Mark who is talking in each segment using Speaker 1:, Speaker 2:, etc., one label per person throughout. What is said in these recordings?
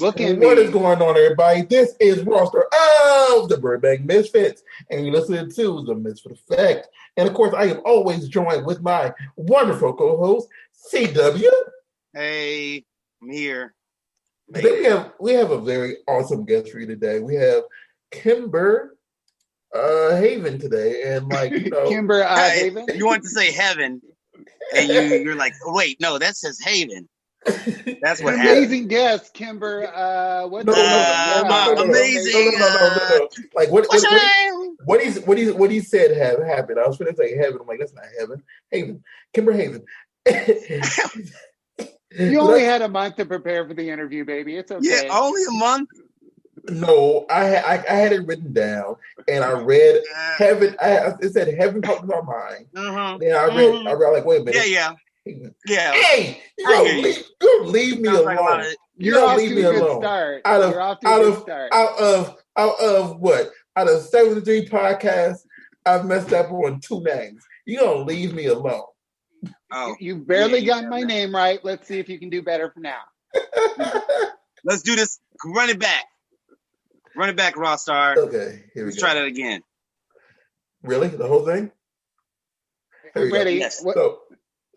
Speaker 1: Look at
Speaker 2: What
Speaker 1: me.
Speaker 2: is going on, everybody? This is roster of the Burbank Misfits, and you're listening to the Misfit Effect. And of course, I am always joined with my wonderful co-host, CW.
Speaker 3: Hey, I'm here.
Speaker 2: Today we have a very awesome guest for you today. We have Kimber Haven today, and
Speaker 1: Kimber Haven.
Speaker 3: You want to say heaven, and you're like, oh, wait, no, that says Haven. That's what happened.
Speaker 1: Amazing guest, Kimber. Amazing.
Speaker 2: Like what he said happened. I was going to say heaven. I'm like, that's not heaven. Haven, Kimber Haven.
Speaker 1: You only had a month to prepare for the interview, baby. It's okay.
Speaker 3: Yeah, only a month.
Speaker 2: No, I had it written down, and I read heaven. It said heaven popped in my mind. Then I read like, wait a minute.
Speaker 3: Yeah.
Speaker 2: Hey, you don't leave me alone.
Speaker 1: You're off to a good start. Out
Speaker 2: of what? Out of 73 podcasts, I've messed up on 2 names. You don't leave me alone.
Speaker 1: Oh, you barely got my name right. Let's see if you can do better for now.
Speaker 3: Let's do this. Run it back, Rostar.
Speaker 2: Okay, here we go.
Speaker 3: Let's try that again.
Speaker 2: Really? The whole thing?
Speaker 1: Ready?
Speaker 3: Yes.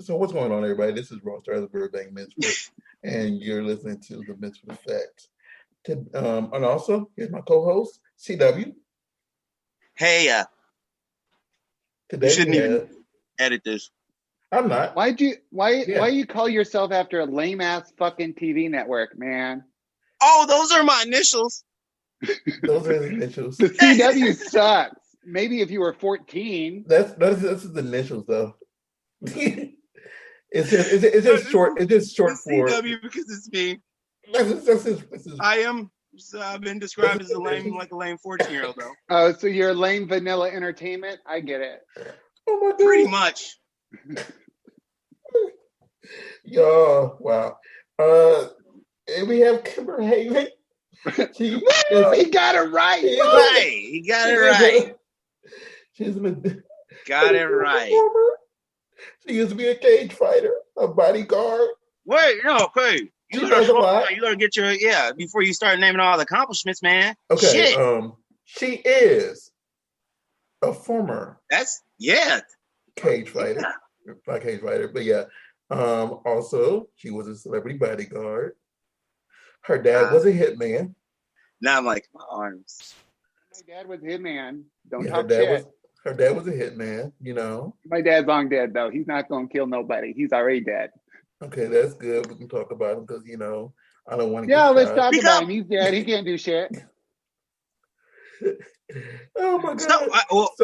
Speaker 2: So what's going on, everybody? This is Rostar, the Burbank Misfit, and you're listening to the Misfit Effect. And also, here's my co-host, CW.
Speaker 3: Hey,
Speaker 2: Today
Speaker 3: you shouldn't even edit this.
Speaker 2: I'm not.
Speaker 1: Why you call yourself after a lame ass fucking TV network, man?
Speaker 3: Oh, those are my initials.
Speaker 2: Those are his initials.
Speaker 1: The CW sucks. Maybe if you were 14.
Speaker 2: That's the initials though. It's just short. It's just short for
Speaker 3: CW because it's me. I've been described as a lame 14-year-old though.
Speaker 1: Oh, so you're lame vanilla entertainment? I get it.
Speaker 2: Oh my God.
Speaker 3: Pretty much.
Speaker 2: Yo, wow. And we have Kimber Haven.
Speaker 1: He got it right.
Speaker 3: He got it right. Got it right.
Speaker 2: She used to be a cage fighter, a bodyguard.
Speaker 3: Wait, no, okay. You gotta get your before you start naming all the accomplishments, man.
Speaker 2: Okay.
Speaker 3: Shit.
Speaker 2: She is a former cage fighter.
Speaker 3: Yeah.
Speaker 2: Not cage fighter, but yeah. Also, she was a celebrity bodyguard. Her dad was a hitman.
Speaker 3: Now I'm like, my arms.
Speaker 1: My dad was a hitman. Don't talk shit.
Speaker 2: Her dad was a hitman, you know.
Speaker 1: My dad's long dead, though. He's not going to kill nobody. He's already dead.
Speaker 2: Okay, that's good. We can talk about him because, you know, I don't want to
Speaker 1: let's talk about him. He's dead. He can't do shit.
Speaker 2: Oh, my God.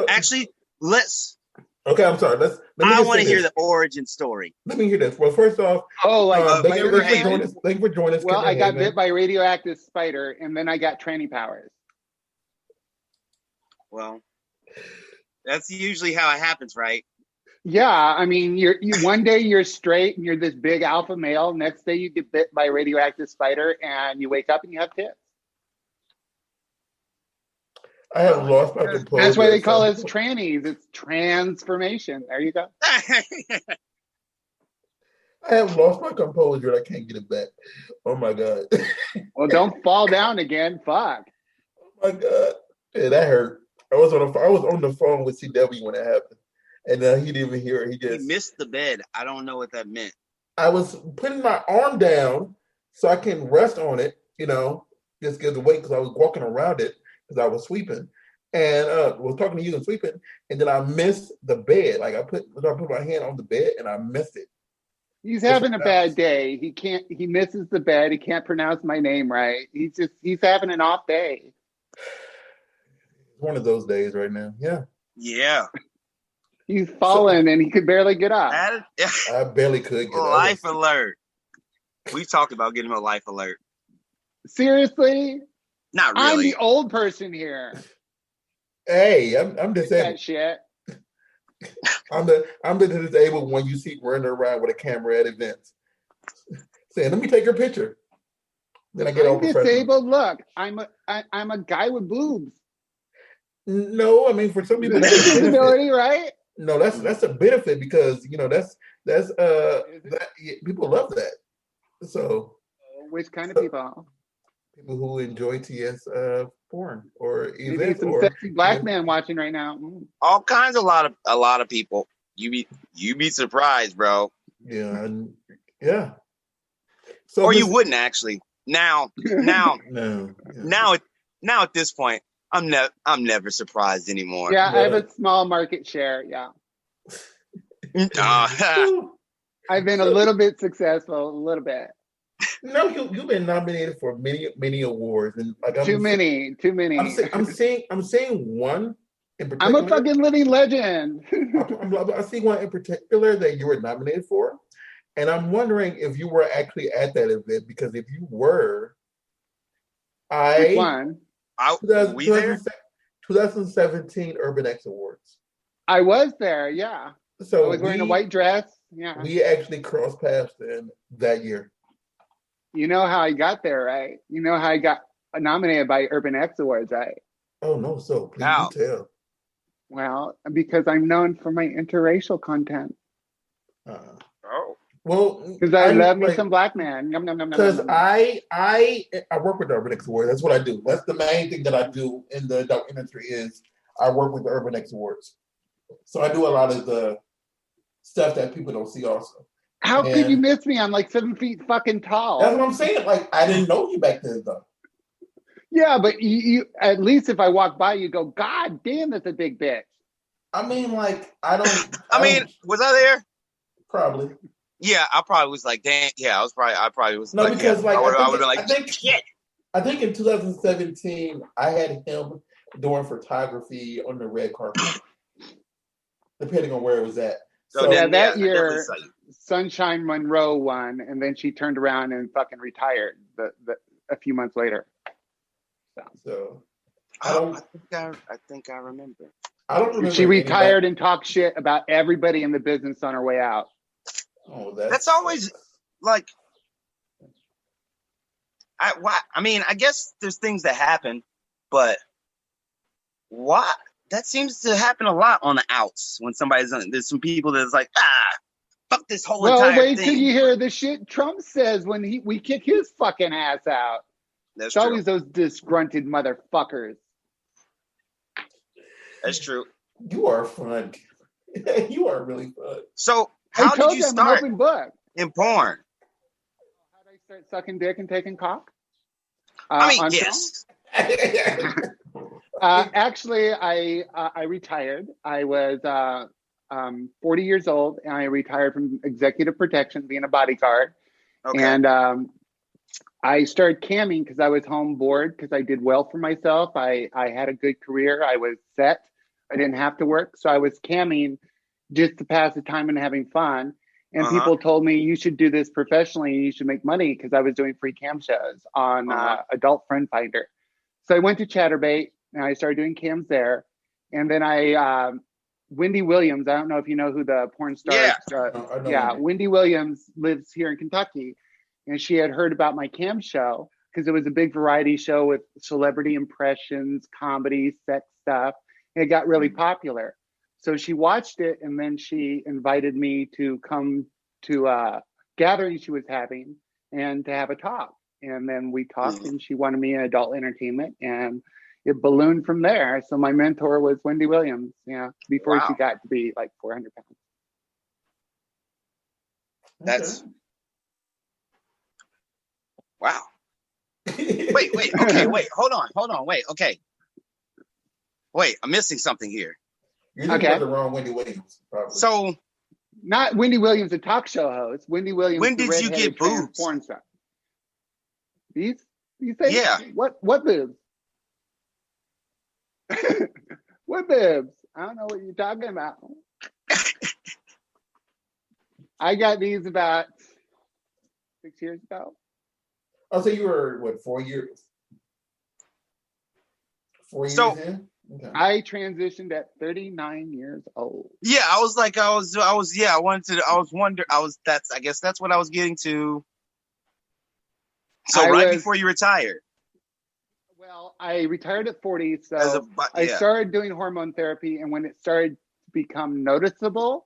Speaker 3: Actually, let's...
Speaker 2: Okay, I'm sorry.
Speaker 3: I want to hear the origin story.
Speaker 2: Let me hear this. Well, first off, thank you for joining us.
Speaker 1: Well, I got bit by a radioactive spider, and then I got tranny powers.
Speaker 3: Well, that's usually how it happens, right?
Speaker 1: Yeah, I mean, you one day you're straight and you're this big alpha male. Next day you get bit by a radioactive spider, and you wake up and you have tits.
Speaker 2: I have lost my composure.
Speaker 1: That's why they call it trannies. It's transformation. There you go.
Speaker 2: I have lost my composure. I can't get it back. Oh my God.
Speaker 1: Well, don't fall down again. Fuck.
Speaker 2: Oh my God. Yeah, that hurt. I was on the phone with CW when it happened, and he didn't even hear it. He
Speaker 3: missed the bed. I don't know what that meant.
Speaker 2: I was putting my arm down so I can rest on it. You know, just get the weight because I was walking around it. Because I was sweeping and was talking to you and sweeping, and then I missed the bed. Like I put my hand on the bed and I missed it.
Speaker 1: He's having a bad day. He misses the bed. He can't pronounce my name right. He's having an off day.
Speaker 2: One of those days right now. Yeah.
Speaker 3: Yeah.
Speaker 1: He's fallen and he could barely get up.
Speaker 2: I barely could get up.
Speaker 3: Life alert. We talked about getting him a life alert.
Speaker 1: Seriously?
Speaker 3: Not really.
Speaker 1: I'm the old person here.
Speaker 2: Hey, I'm disabled.
Speaker 1: That shit.
Speaker 2: I'm the disabled one you see running around with a camera at events, saying, "Let me take your picture." Then I get all
Speaker 1: disabled. Look, I'm a guy with boobs.
Speaker 2: No, I mean for some people
Speaker 1: that's a disability, right?
Speaker 2: No, that's a benefit because you know that's people love that. So
Speaker 1: which kind of people?
Speaker 2: people who enjoy TS porn or
Speaker 1: Maybe
Speaker 2: events
Speaker 1: some
Speaker 2: or
Speaker 1: sexy black man watching right now.
Speaker 3: All kinds, a lot of people. You be surprised, bro.
Speaker 2: yeah, yeah. So
Speaker 3: Or you wouldn't actually. Now,
Speaker 2: no,
Speaker 3: now at this point, I'm never surprised anymore.
Speaker 1: Yeah, I have a small market share. Yeah, I've been a little bit successful, a little bit.
Speaker 2: No, you've been nominated for many awards, and like
Speaker 1: Too many.
Speaker 2: I'm saying one in particular.
Speaker 1: I'm a fucking living legend.
Speaker 2: I see one in particular that you were nominated for, and I'm wondering if you were actually at that event, because if you were,
Speaker 1: Which one?
Speaker 2: 2017 Urban X Awards.
Speaker 1: I was there. Yeah.
Speaker 2: So
Speaker 1: I was wearing a white dress. Yeah.
Speaker 2: We actually crossed paths in that year.
Speaker 1: You know how I got there, right? You know how I got nominated by Urban X Awards, right?
Speaker 2: Oh no, so please do tell.
Speaker 1: Well, because I'm known for my interracial content.
Speaker 2: Well,
Speaker 1: because I love me some black man.
Speaker 2: Because I work with the Urban X Awards. That's what I do. That's the main thing that I do in the adult industry is I work with the Urban X Awards. So I do a lot of the stuff that people don't see also.
Speaker 1: How could you miss me? I'm like 7 feet fucking tall.
Speaker 2: That's what I'm saying. Like, I didn't know you back then, though.
Speaker 1: Yeah, but you at least if I walk by, you go, God damn, that's a big bitch.
Speaker 2: I mean, like, I don't.
Speaker 3: Was I there?
Speaker 2: Probably.
Speaker 3: Yeah, I probably was like, damn. Yeah, I probably was.
Speaker 2: No,
Speaker 3: like,
Speaker 2: because
Speaker 3: yeah,
Speaker 2: like
Speaker 3: I would have been like, shit.
Speaker 2: I think in 2017, I had him doing photography on the red carpet, depending on where it was at.
Speaker 1: So yeah, that year, Sunshine Monroe won, and then she turned around and fucking retired a few months later.
Speaker 2: So
Speaker 3: I think I remember.
Speaker 2: I don't remember.
Speaker 1: She retired and talked shit about everybody in the business on her way out.
Speaker 2: Oh,
Speaker 3: that's always like. I mean, I guess there's things that happen, but why? That seems to happen a lot on the outs when somebody's on. There's some people that's like, fuck this whole entire thing.
Speaker 1: Well, wait till you hear the shit Trump says when we kick his fucking ass out.
Speaker 3: That's
Speaker 1: true. Always those disgruntled motherfuckers.
Speaker 3: That's true.
Speaker 2: You are fun. You are really fun.
Speaker 3: So, how did you start
Speaker 1: an open book
Speaker 3: in porn?
Speaker 1: How did I start sucking dick and taking cock?
Speaker 3: I mean, yes.
Speaker 1: Actually, I retired. I was 40 years old, and I retired from executive protection, being a bodyguard. Okay. And I started camming because I was home bored because I did well for myself. I had a good career. I was set. I didn't have to work. So I was camming just to pass the time and having fun. And people told me, you should do this professionally. You should make money because I was doing free cam shows on Adult Friend Finder. So I went to Chatterbait and I started doing cams there. And then Wendy Williams, I don't know if you know who the porn star is. Wendy Williams lives here in Kentucky. And she had heard about my cam show because it was a big variety show with celebrity impressions, comedy, sex stuff. And it got really popular. So she watched it, and then she invited me to come to a gathering she was having and to have a talk. And then we talked, and she wanted me in adult entertainment, and it ballooned from there. So my mentor was Wendy Williams, before she got to be like 400 pounds.
Speaker 3: That's wow. Wait, okay, wait, hold on, wait, okay. Wait, I'm missing something here.
Speaker 2: You're looking at the wrong Wendy Williams, probably.
Speaker 3: So,
Speaker 1: not Wendy Williams, a talk show host. Wendy Williams.
Speaker 3: When did you get boobs?
Speaker 1: Porn star. These? You say?
Speaker 3: Yeah.
Speaker 1: What boobs? What boobs? I don't know what you're talking about. I got these about 6 years ago.
Speaker 2: Oh, so you were 4 years? 4 years in? Okay.
Speaker 1: I transitioned at 39 years old.
Speaker 3: Yeah, I was that's what I was getting to. So before you retired.
Speaker 1: Well, I retired at 40, so I started doing hormone therapy, and when it started to become noticeable,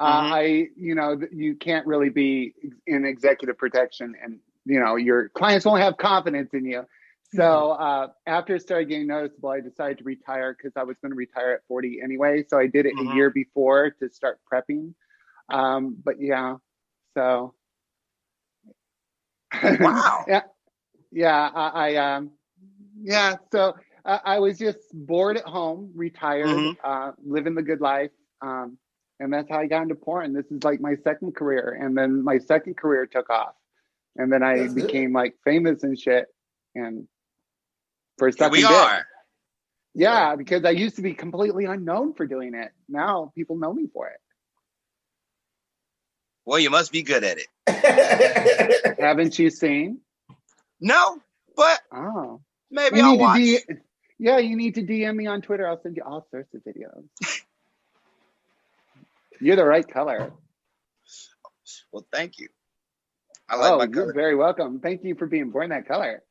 Speaker 1: you can't really be in executive protection and your clients won't have confidence in you. So after it started getting noticeable, I decided to retire because I was going to retire at 40 anyway. So I did it a year before to start prepping. But yeah, so.
Speaker 3: Wow.
Speaker 1: So I was just bored at home, retired, living the good life. And that's how I got into porn. This is like my second career. And then my second career took off. And then I became like famous and shit. And for sucking
Speaker 3: we
Speaker 1: dick.
Speaker 3: are.
Speaker 1: Yeah, because I used to be completely unknown for doing it. Now people know me for it.
Speaker 3: Well, you must be good at it.
Speaker 1: Haven't you seen?
Speaker 3: No, but maybe I'll watch.
Speaker 1: You need to DM me on Twitter. I'll send you all sorts of videos. You're the right color.
Speaker 3: Well, thank you. I like my color.
Speaker 1: You're very welcome. Thank you for being born that color.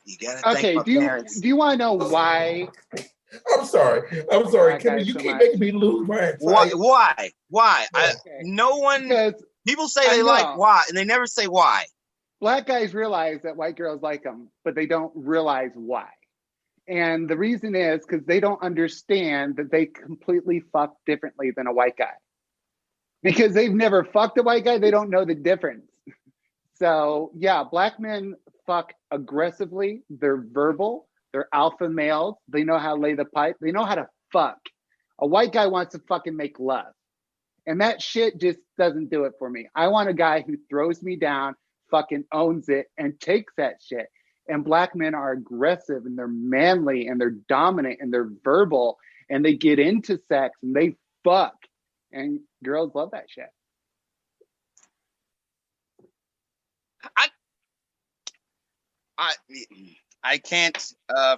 Speaker 3: You gotta thank my parents.
Speaker 1: Do you want to know why?
Speaker 2: I'm sorry, Kimber. You keep making me lose my anxiety.
Speaker 3: Why?
Speaker 1: Because
Speaker 3: people say they like why, and they never say why.
Speaker 1: Black guys realize that white girls like them, but they don't realize why. And the reason is because they don't understand that they completely fuck differently than a white guy. Because they've never fucked a white guy, they don't know the difference. So yeah, black men fuck aggressively. They're verbal. They're alpha males. They know how to lay the pipe. They know how to fuck. A white guy wants to fucking make love. And that shit just doesn't do it for me. I want a guy who throws me down, fucking owns it, and takes that shit. And black men are aggressive and they're manly and they're dominant and they're verbal and they get into sex and they fuck. And girls love that shit.
Speaker 3: I can't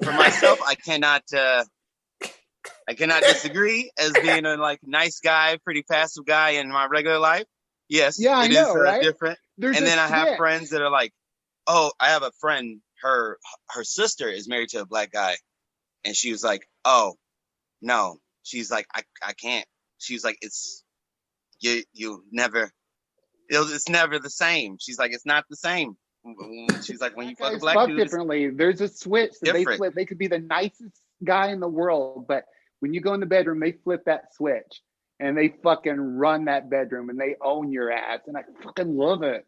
Speaker 3: for myself. I cannot disagree as being a like nice guy, pretty passive guy in my regular life. Yes,
Speaker 1: yeah,
Speaker 3: it
Speaker 1: know,
Speaker 3: is
Speaker 1: right?
Speaker 3: different. And then I have friends that are like, oh, I have a friend. Her sister is married to a black guy, and she was like, oh, no. She's like, I can't. She's like, it's you never. It's never the same. She's like, it's not the same. She's like, when you fuck a black dude,
Speaker 1: differently. There's a switch that they flip. They could be the nicest guy in the world, but when you go in the bedroom, they flip that switch and they fucking run that bedroom and they own your ass. And I fucking love it.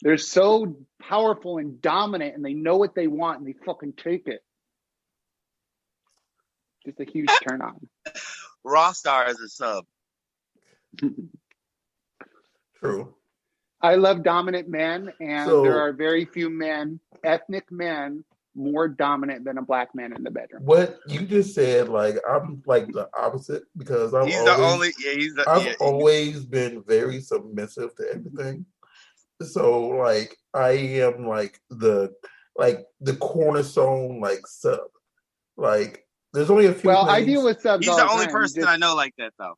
Speaker 1: They're so powerful and dominant and they know what they want and they fucking take it. Just a huge turn on.
Speaker 3: Raw Star is a sub.
Speaker 2: True.
Speaker 1: I love dominant men, and there are very few men, ethnic men, more dominant than a black man in the bedroom.
Speaker 2: What you just said, like I'm like the opposite because I've always been very submissive to everything. So like I am like the cornerstone like sub. Like there's only a few.
Speaker 1: Well, I deal with subs.
Speaker 3: He's the only person I know like that though.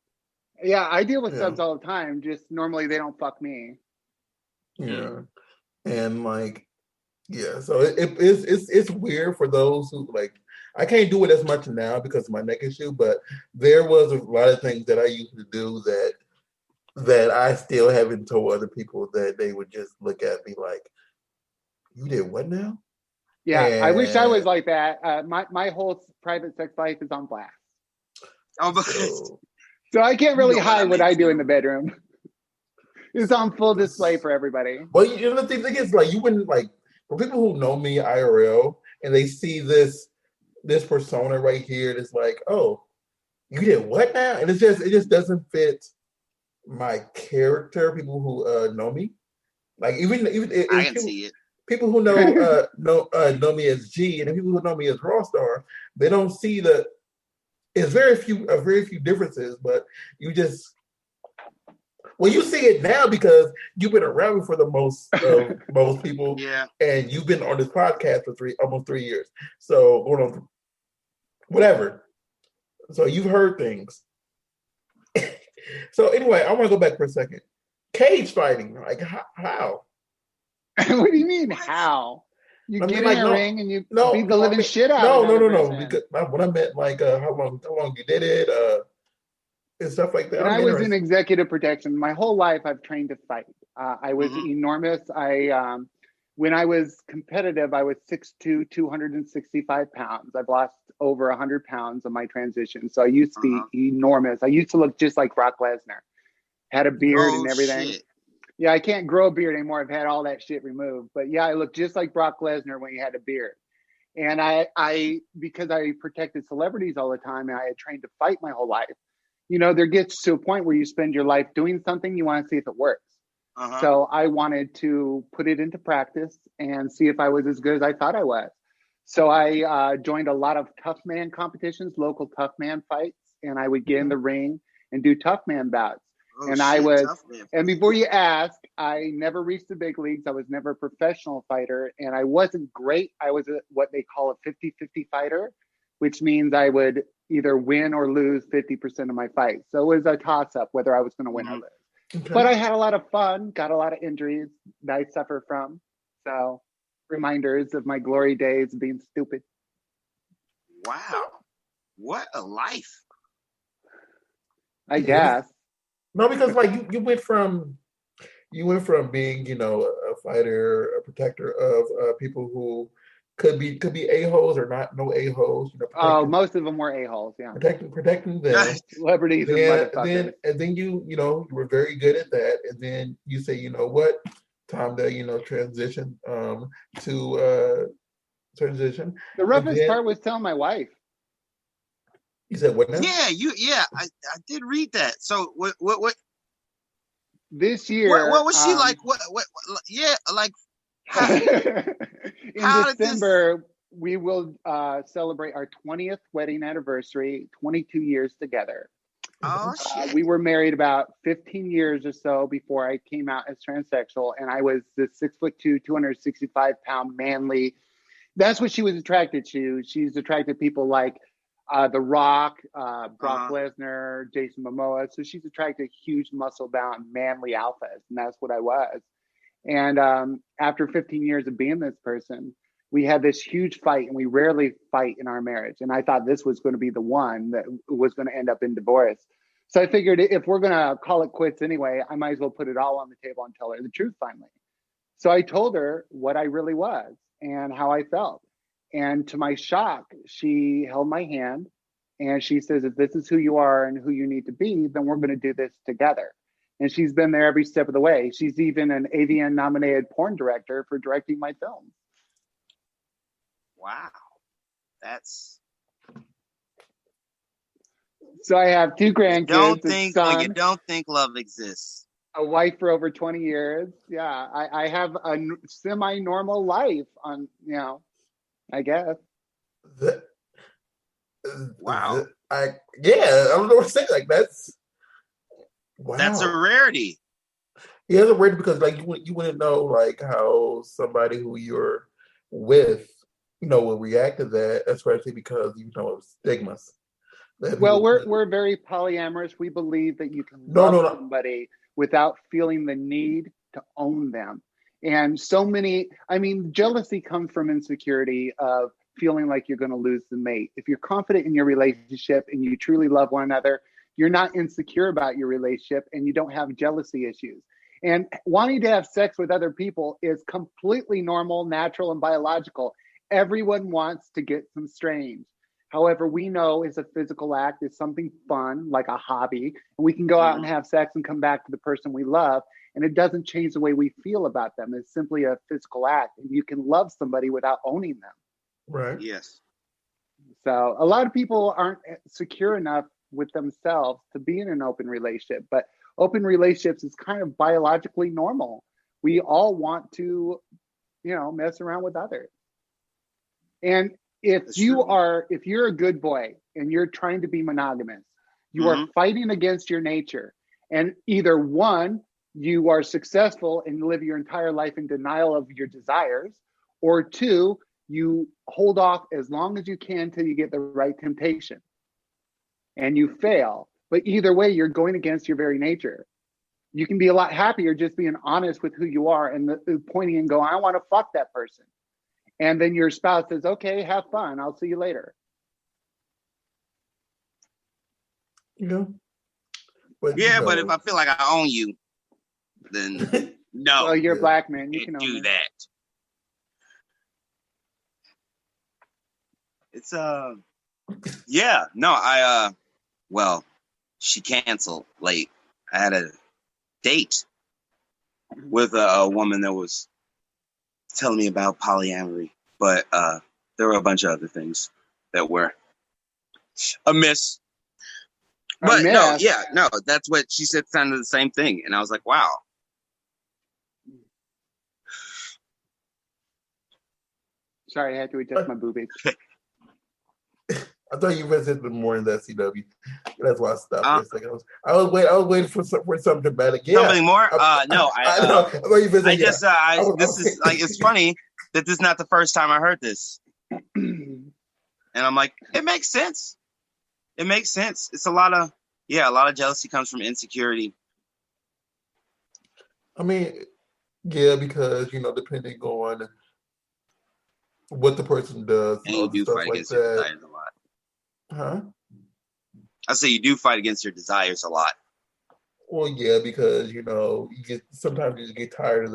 Speaker 1: Yeah, I deal with subs all the time. Just normally they don't fuck me.
Speaker 2: Yeah, and like, yeah, so it's weird for those who like. I can't do it as much now because of my neck issue, but there was a lot of things that I used to do that I still haven't told other people that they would just look at me like, "You did what now?"
Speaker 1: Yeah, and I wish I was like that. My whole private sex life is on blast. So I can't really hide what I do in the bedroom. It's on full display for everybody.
Speaker 2: Well, you know, the thing is, like, you wouldn't like for people who know me IRL and they see this persona right here. It's like, oh, you did what now? And it just doesn't fit my character. People who know me, like even
Speaker 3: I can see it.
Speaker 2: People who know me as G, and the people who know me as Raw Star, they don't see the. It's very few differences, but you just. Well, you see it now because you've been around me for the most people,
Speaker 3: yeah.
Speaker 2: And you've been on this podcast for almost 3 years. So going on, whatever. So you've heard things. So anyway, I want to go back for a second. Cage fighting, like how?
Speaker 1: What do you mean how? You get in a ring and you beat the living shit out.
Speaker 2: No. Because when I meant like how long you did it. And stuff like that.
Speaker 1: When I was in executive protection, my whole life I've trained to fight. I was enormous. When I was competitive, I was 6'2", 265 pounds. I've lost over 100 pounds on my transition. So I used to be enormous. I used to look just like Brock Lesnar. Had a beard and everything.
Speaker 3: Shit.
Speaker 1: Yeah, I can't grow a beard anymore. I've had all that shit removed. But yeah, I look just like Brock Lesnar when he had a beard. And I because I protected celebrities all the time and I had trained to fight my whole life, you know, there gets to a point where you spend your life doing something, you want to see if it works. So I wanted to put it into practice and see if I was as good as I thought I was. So I joined a lot of tough man competitions, local tough man fights, and I would get in the ring and do tough man bouts. And before you ask, I never reached the big leagues. I was never a professional fighter, and I wasn't great. I was what they call a 50-50 fighter, which means I would either win or lose 50% of my fights. So it was a toss-up whether I was going to win or lose. Okay. But I had a lot of fun, got a lot of injuries that I suffer from. So reminders of my glory days of being stupid.
Speaker 3: Wow. What a life.
Speaker 1: I guess.
Speaker 2: No, because like you went from being, you know, a fighter, a protector of people who could be a-holes or not, no a-holes. You
Speaker 1: know, most of them were a-holes, yeah.
Speaker 2: Protecting them.
Speaker 1: Celebrities and motherfuckers.
Speaker 2: Then you were very good at that. And then you say, you know what, time to, you know, transition. The
Speaker 1: roughest part was telling my wife.
Speaker 2: You said what now?
Speaker 3: Yeah, I did read that. So what
Speaker 1: this year,
Speaker 3: what was she like? What yeah, like
Speaker 1: in December we will celebrate our 20th wedding anniversary, 22 years together.
Speaker 3: Oh shit.
Speaker 1: We were married about 15 years or so before I came out as transsexual, and I was the 6'2", 265-pound manly. That's what she was attracted to. She's attracted to people like The Rock, Brock Lesnar, Jason Momoa. So she's attracted to huge muscle-bound manly alphas, and that's what I was. And after 15 years of being this person, we had this huge fight, and we rarely fight in our marriage. And I thought this was going to be the one that was going to end up in divorce. So I figured if we're going to call it quits anyway, I might as well put it all on the table and tell her the truth finally. So I told her what I really was and how I felt. And to my shock, she held my hand and she says, if this is who you are and who you need to be, then we're going to do this together. And she's been there every step of the way. She's even an AVN nominated porn director for directing my films.
Speaker 3: Wow. That's.
Speaker 1: So I have 2 grandkids.
Speaker 3: You don't think love exists.
Speaker 1: A wife for over 20 years. Yeah. I have a semi-normal life on, you know, I guess.
Speaker 3: Wow.
Speaker 2: I don't know what to say. Like that's. Wow.
Speaker 3: That's a rarity.
Speaker 2: Yeah, it's a rarity because like you wouldn't know like how somebody who you're with, you know, will react to that, especially because you know of stigmas.
Speaker 1: Well, we're very polyamorous. We believe that you can love somebody without feeling the need to own them. And so many, I mean, jealousy comes from insecurity of feeling like you're going to lose the mate. If you're confident in your relationship and you truly love one another, you're not insecure about your relationship and you don't have jealousy issues. And wanting to have sex with other people is completely normal, natural, and biological. Everyone wants to get some strange. However, we know it's a physical act, it's something fun, like a hobby. And we can go out and have sex and come back to the person we love. And it doesn't change the way we feel about them. It's simply a physical act. And you can love somebody without owning them.
Speaker 2: Right.
Speaker 3: Yes.
Speaker 1: So a lot of people aren't secure enough with themselves to be in an open relationship, but open relationships is kind of biologically normal. We all want to, you know, mess around with others. And if you're a good boy and you're trying to be monogamous, you are fighting against your nature. And either one, you are successful and live your entire life in denial of your desires, or 2, you hold off as long as you can till you get the right temptation. And you fail. But either way, you're going against your very nature. You can be a lot happier just being honest with who you are and pointing and going, I want to fuck that person. And then your spouse says, okay, have fun. I'll see you later.
Speaker 2: Yeah.
Speaker 3: But if I feel like I own you, then No.
Speaker 1: Well, you're a black man. You
Speaker 3: Can't
Speaker 1: can
Speaker 3: do
Speaker 1: own it.
Speaker 3: that. It's yeah, no, well, she canceled late. I had a date with a woman that was telling me about polyamory, but there were a bunch of other things that were amiss. But no, yeah, no, that's what she said, sounded the same thing, and I was like, wow.
Speaker 1: Sorry, I had to adjust my boobies.
Speaker 2: I thought you visited more in that CW. That's why I stopped for a second. I was waiting for something dramatic. Yeah.
Speaker 3: Something more? No,
Speaker 2: I know. I thought you visited.
Speaker 3: This is like, it's funny that this is not the first time I heard this, and I'm like, it makes sense. It makes sense. It's a lot of jealousy comes from insecurity.
Speaker 2: I mean, yeah, because depending on what the person does,
Speaker 3: and you do fight against your desires a lot.
Speaker 2: Huh?
Speaker 3: I say you do fight against your desires a lot.
Speaker 2: Well, yeah, because sometimes you just get tired of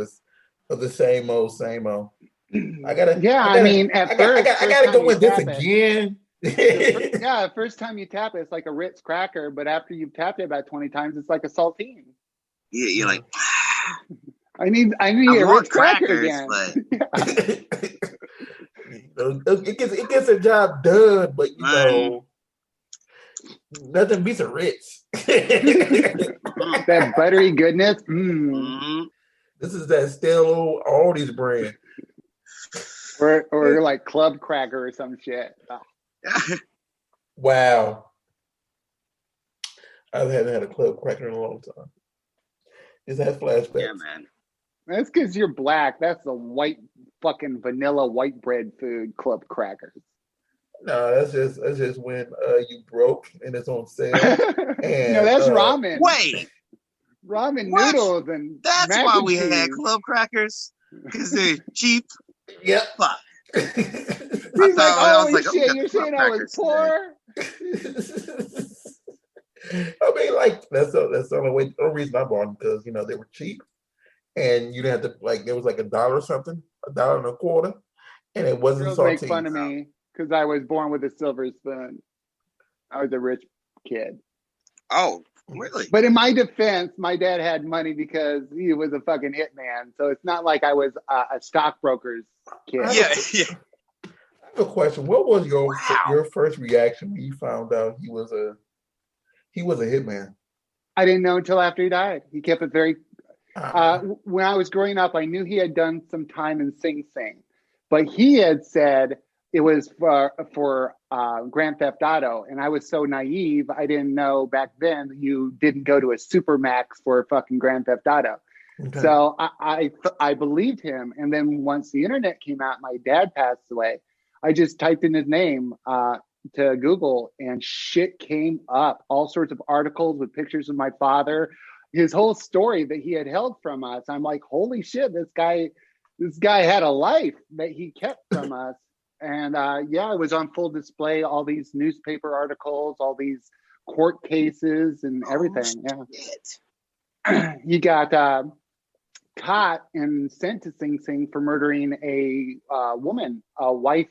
Speaker 2: the same old. I gotta go with this again.
Speaker 1: The first time you tap it, it's like a Ritz cracker, but after you've tapped it about 20 times, it's like a saltine.
Speaker 3: Yeah, you're like,
Speaker 1: I need a Ritz cracker again.
Speaker 3: But...
Speaker 2: it gets a job done, but nothing beats a Ritz.
Speaker 1: That buttery goodness. Mm.
Speaker 2: This is that stale Aldi's brand.
Speaker 1: Or like Club Cracker or some shit. Oh.
Speaker 2: Wow. I haven't had a Club Cracker in a long time. Is that flashbacks?
Speaker 3: Yeah, man.
Speaker 1: That's because you're black. That's the white fucking vanilla white bread food, Club Crackers.
Speaker 2: No, that's just when you broke and it's on sale. And,
Speaker 1: no, that's ramen.
Speaker 3: Wait.
Speaker 1: Ramen noodles and
Speaker 3: that's why we had Club Crackers, because they're cheap.
Speaker 2: Yep.
Speaker 3: Fuck.
Speaker 1: He's like, holy shit, you're saying I was poor?
Speaker 2: I mean, like, that's the only reason I bought them, because they were cheap, and you didn't have to, there was like $1 or something, $1.25, and it wasn't salty.
Speaker 1: Girls make fun of me because I was born with a silver spoon. I was a rich kid.
Speaker 3: Oh, really?
Speaker 1: But in my defense, my dad had money because he was a fucking hitman. So it's not like I was a stockbroker's kid.
Speaker 3: Yeah.
Speaker 2: I have a question. What was your first reaction when you found out he was a hitman?
Speaker 1: I didn't know until after he died. He kept it very. When I was growing up, I knew he had done some time in Sing Sing, but he had said it was for Grand Theft Auto, and I was so naive, I didn't know back then you didn't go to a Supermax for fucking Grand Theft Auto. Okay. So I believed him, and then once the internet came out, my dad passed away. I just typed in his name to Google, and shit came up. All sorts of articles with pictures of my father, his whole story that he had held from us. I'm like, holy shit, this guy had a life that he kept from us. And it was on full display, all these newspaper articles, all these court cases and everything. Yeah. He got caught and sent to Sing Sing for murdering a woman, a wife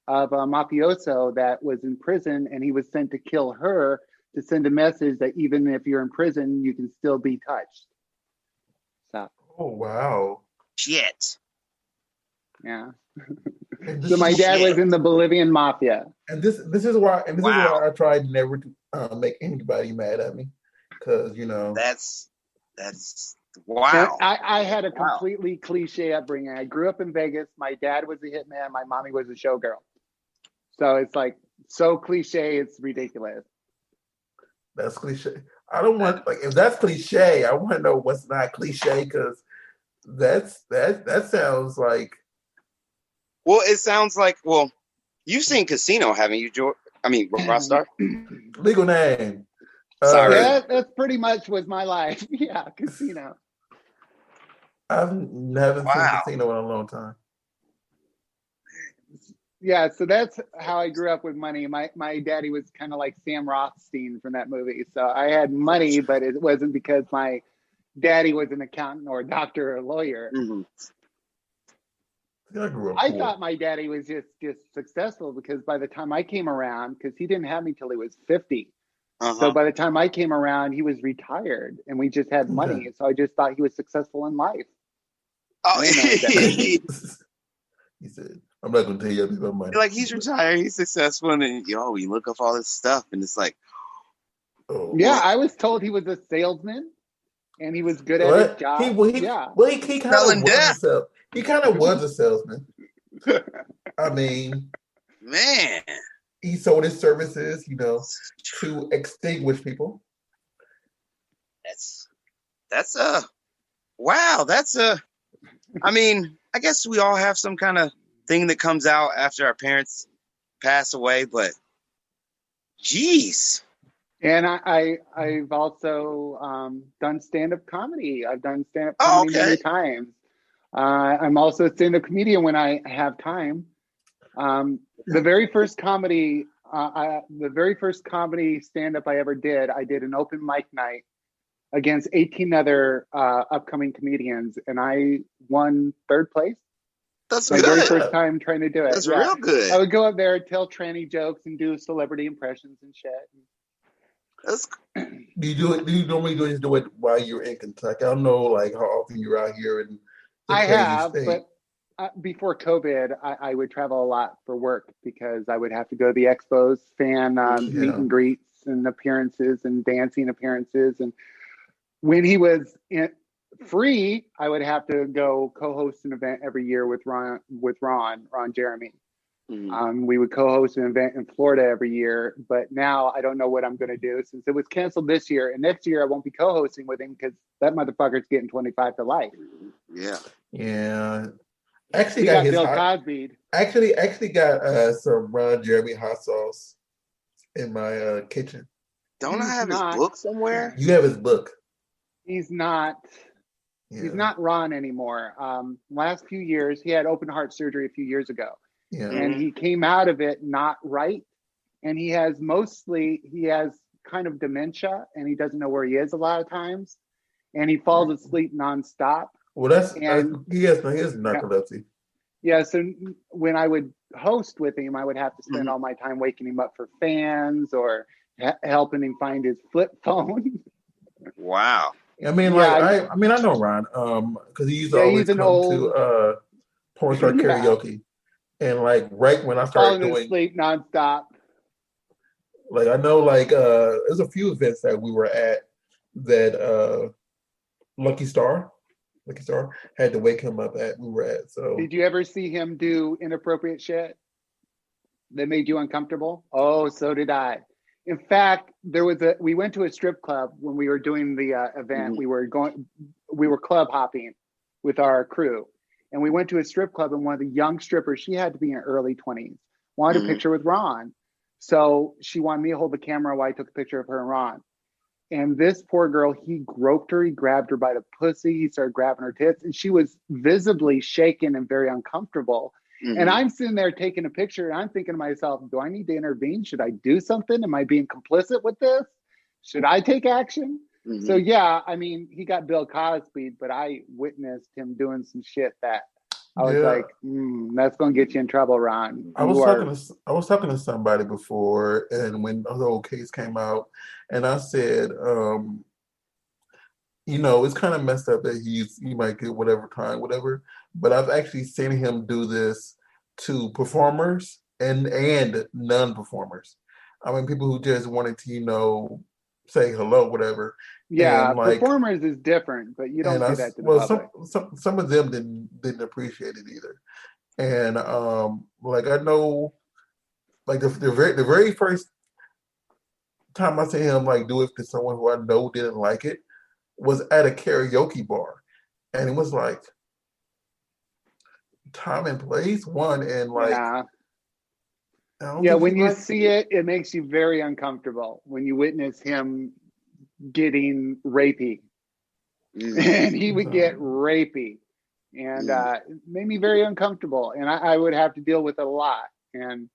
Speaker 1: of a mafioso that was in prison, and he was sent to kill her to send a message that even if you're in prison, you can still be touched. So.
Speaker 2: Oh, wow.
Speaker 3: Shit.
Speaker 1: Yeah. So my dad was in the Bolivian mafia.
Speaker 2: And this is why I tried never to make anybody mad at me, because
Speaker 3: that's wow.
Speaker 1: I had a completely cliche upbringing. I grew up in Vegas. My dad was a hitman. My mommy was a showgirl. So it's like so cliche, it's ridiculous.
Speaker 2: That's cliche. I don't want if that's cliche, I want to know what's not cliche, because that sounds like.
Speaker 3: Well, it sounds like, you've seen Casino, haven't you, George? I mean, Rockstar?
Speaker 2: Legal name.
Speaker 3: Sorry.
Speaker 1: That's pretty much was my life. Yeah, Casino.
Speaker 2: I haven't seen Casino in a long time.
Speaker 1: Yeah, so that's how I grew up with money. My daddy was kind of like Sam Rothstein from that movie. So I had money, but it wasn't because my daddy was an accountant or a doctor or a lawyer.
Speaker 3: Mm-hmm.
Speaker 2: I grew up
Speaker 1: I
Speaker 2: poor.
Speaker 1: thought my daddy was just successful because by the time I came around, because he didn't have me till he was 50. So by the time I came around, he was retired and we just had money. So I just thought he was successful in life.
Speaker 3: Oh,
Speaker 2: He said, I'm not going to tell you about money.
Speaker 3: Like, he's retired, he's successful, and then, you look up all this stuff, and it's like,
Speaker 1: yeah, I was told he was a salesman and he was good at his job.
Speaker 2: He kind of was he kind of was a salesman. I mean,
Speaker 3: man,
Speaker 2: he sold his services, to extinguish people.
Speaker 3: I mean, I guess we all have some kind of thing that comes out after our parents pass away, but geez.
Speaker 1: And I've also done stand-up comedy. I've done stand-up comedy many times. I'm also a stand-up comedian when I have time. The very first comedy stand-up I ever did, I did an open mic night against 18 other upcoming comedians, and I won third place.
Speaker 3: That's
Speaker 1: my
Speaker 3: good.
Speaker 1: very first time trying to do it.
Speaker 3: That's real good.
Speaker 1: I would go up there, tell tranny jokes, and do celebrity impressions and shit.
Speaker 3: That's.
Speaker 2: Do you normally do it while you're in Kentucky? I don't know, like, how often you're out here in the
Speaker 1: I
Speaker 2: crazy
Speaker 1: have,
Speaker 2: state.
Speaker 1: but before COVID, I would travel a lot for work because I would have to go to the expos, fan meet and greets and appearances and dancing appearances. And when he was free, I would have to go co-host an event every year with Ron Jeremy. Mm-hmm. We would co-host an event in Florida every year, but now I don't know what I'm going to do since it was canceled this year. And next year I won't be co-hosting with him because that motherfucker's getting 25 to life.
Speaker 2: Yeah. Actually,
Speaker 1: got Bill Cosby.
Speaker 2: Actually got some Ron Jeremy hot sauce in my kitchen.
Speaker 3: Don't I have his book somewhere?
Speaker 2: You have his book.
Speaker 1: He's not. Yeah. He's not Ron anymore. Last few years, he had open heart surgery a few years ago. Yeah. And he came out of it not right. And he has kind of dementia and he doesn't know where he is a lot of times. And he falls asleep nonstop.
Speaker 2: Well, he has narcolepsy.
Speaker 1: Yeah. So when I would host with him, I would have to spend all my time waking him up for fans or helping him find his flip phone.
Speaker 3: Wow.
Speaker 2: I mean, I know Ron, because he used to always come to porn star karaoke. And like right when I started doing
Speaker 1: sleep nonstop.
Speaker 2: Like I know there's a few events that we were at that Lucky Star had to wake him up we were at. So
Speaker 1: did you ever see him do inappropriate shit that made you uncomfortable? Oh, so did I. In fact, we went to a strip club when we were doing the event. Mm-hmm. We were club hopping with our crew. And we went to a strip club and one of the young strippers, she had to be in her early 20s, wanted a picture with Ron. So she wanted me to hold the camera while I took a picture of her and Ron. And this poor girl, he groped her, he grabbed her by the pussy, he started grabbing her tits, and she was visibly shaken and very uncomfortable. Mm-hmm. And I'm sitting there taking a picture and I'm thinking to myself, do I need to intervene? Should I do something? Am I being complicit with this? Should I take action? Mm-hmm. So yeah, I mean, he got Bill Cosby, but I witnessed him doing some shit that I was like, that's going to get you in trouble, Ron.
Speaker 2: I was talking to somebody before, and when the whole case came out, and I said, it's kind of messed up that he might get whatever time, whatever. But I've actually seen him do this to performers and non-performers. I mean, people who just wanted to, say hello, whatever.
Speaker 1: Yeah, performers is different, but you don't do that to the public.
Speaker 2: Some of them didn't appreciate it either. And I know, the very first time I seen him do it to someone who I know didn't like it was at a karaoke bar, and it was like time and place one, and
Speaker 1: when you see it, it makes you very uncomfortable when you witness him getting rapey. And he would get rapey, and it made me very uncomfortable, and I would have to deal with it a lot and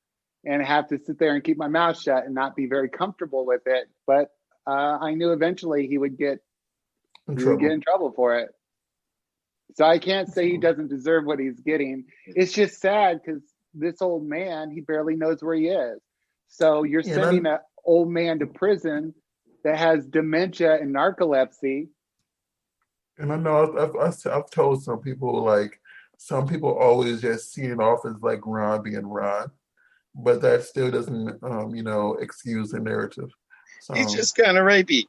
Speaker 1: have to sit there and keep my mouth shut and not be very comfortable with it. But I knew eventually he would get He would get in trouble for it. So I can't say he doesn't deserve what he's getting. It's just sad because this old man, he barely knows where he is. So you're sending an old man to prison that has dementia and narcolepsy.
Speaker 2: And I know I've told some people, like, some people always just see it off as like Ron being Ron, but that still doesn't, excuse the narrative. So,
Speaker 3: he's just kind of rapey.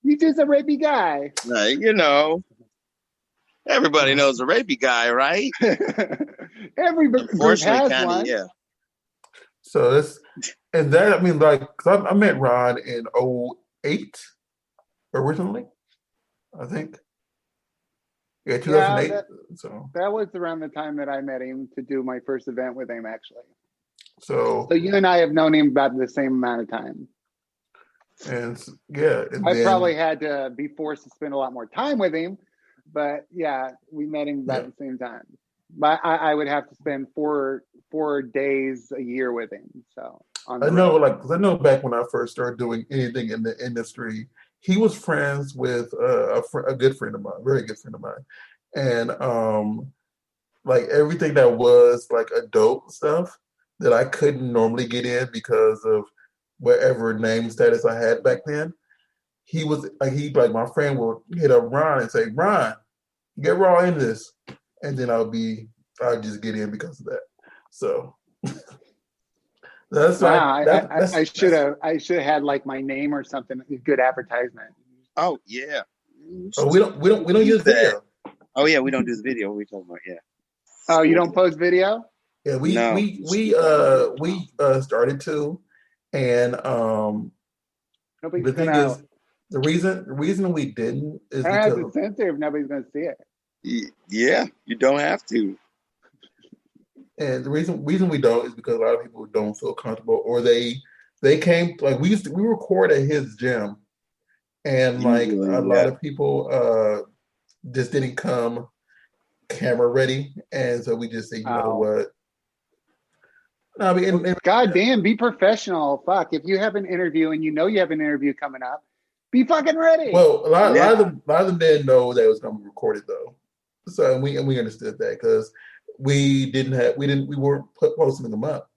Speaker 1: He's just a rapey guy.
Speaker 3: Everybody knows a rapey guy, right?
Speaker 1: Every group has one.
Speaker 3: Yeah.
Speaker 2: So I met Ron in 2008 originally, I think. Yeah, 2008.
Speaker 1: Yeah, that was around the time that I met him to do my first event with him, actually.
Speaker 2: So
Speaker 1: you and I have known him about the same amount of time.
Speaker 2: And yeah,
Speaker 1: I probably had to be forced to spend a lot more time with him, but yeah, we met him about the same time. But I would have to spend four days a year with him. So
Speaker 2: I know back when I first started doing anything in the industry, he was friends with a good friend of mine, very good friend of mine, and like everything that was like adult stuff that I couldn't normally get in because of whatever name status I had back then. He was like my friend would hit up Ron and say, "Ron, get raw in this," and then I'd just get in because of that. So that's
Speaker 1: I should have had like my name or something, a good advertisement.
Speaker 3: Oh yeah.
Speaker 2: Oh, we don't use video.
Speaker 3: Oh yeah, we don't do the video. We talking about
Speaker 1: Oh, you don't post video?
Speaker 2: Yeah, we started to, and the thing is, the reason we didn't is
Speaker 1: I have
Speaker 2: because
Speaker 1: to censor if nobody's going to see
Speaker 3: it. Yeah, you don't have to.
Speaker 2: And the reason we don't is because a lot of people don't feel comfortable, or they came like we record at his gym, and like a lot of people just didn't come camera ready, and so we just say, you know what? No, I mean,
Speaker 1: God damn, be professional. Fuck, if you have an interview and you know you have an interview coming up, be fucking ready.
Speaker 2: Well, a lot of them didn't know that it was going to be recorded though, so we understood that because we weren't posting them up.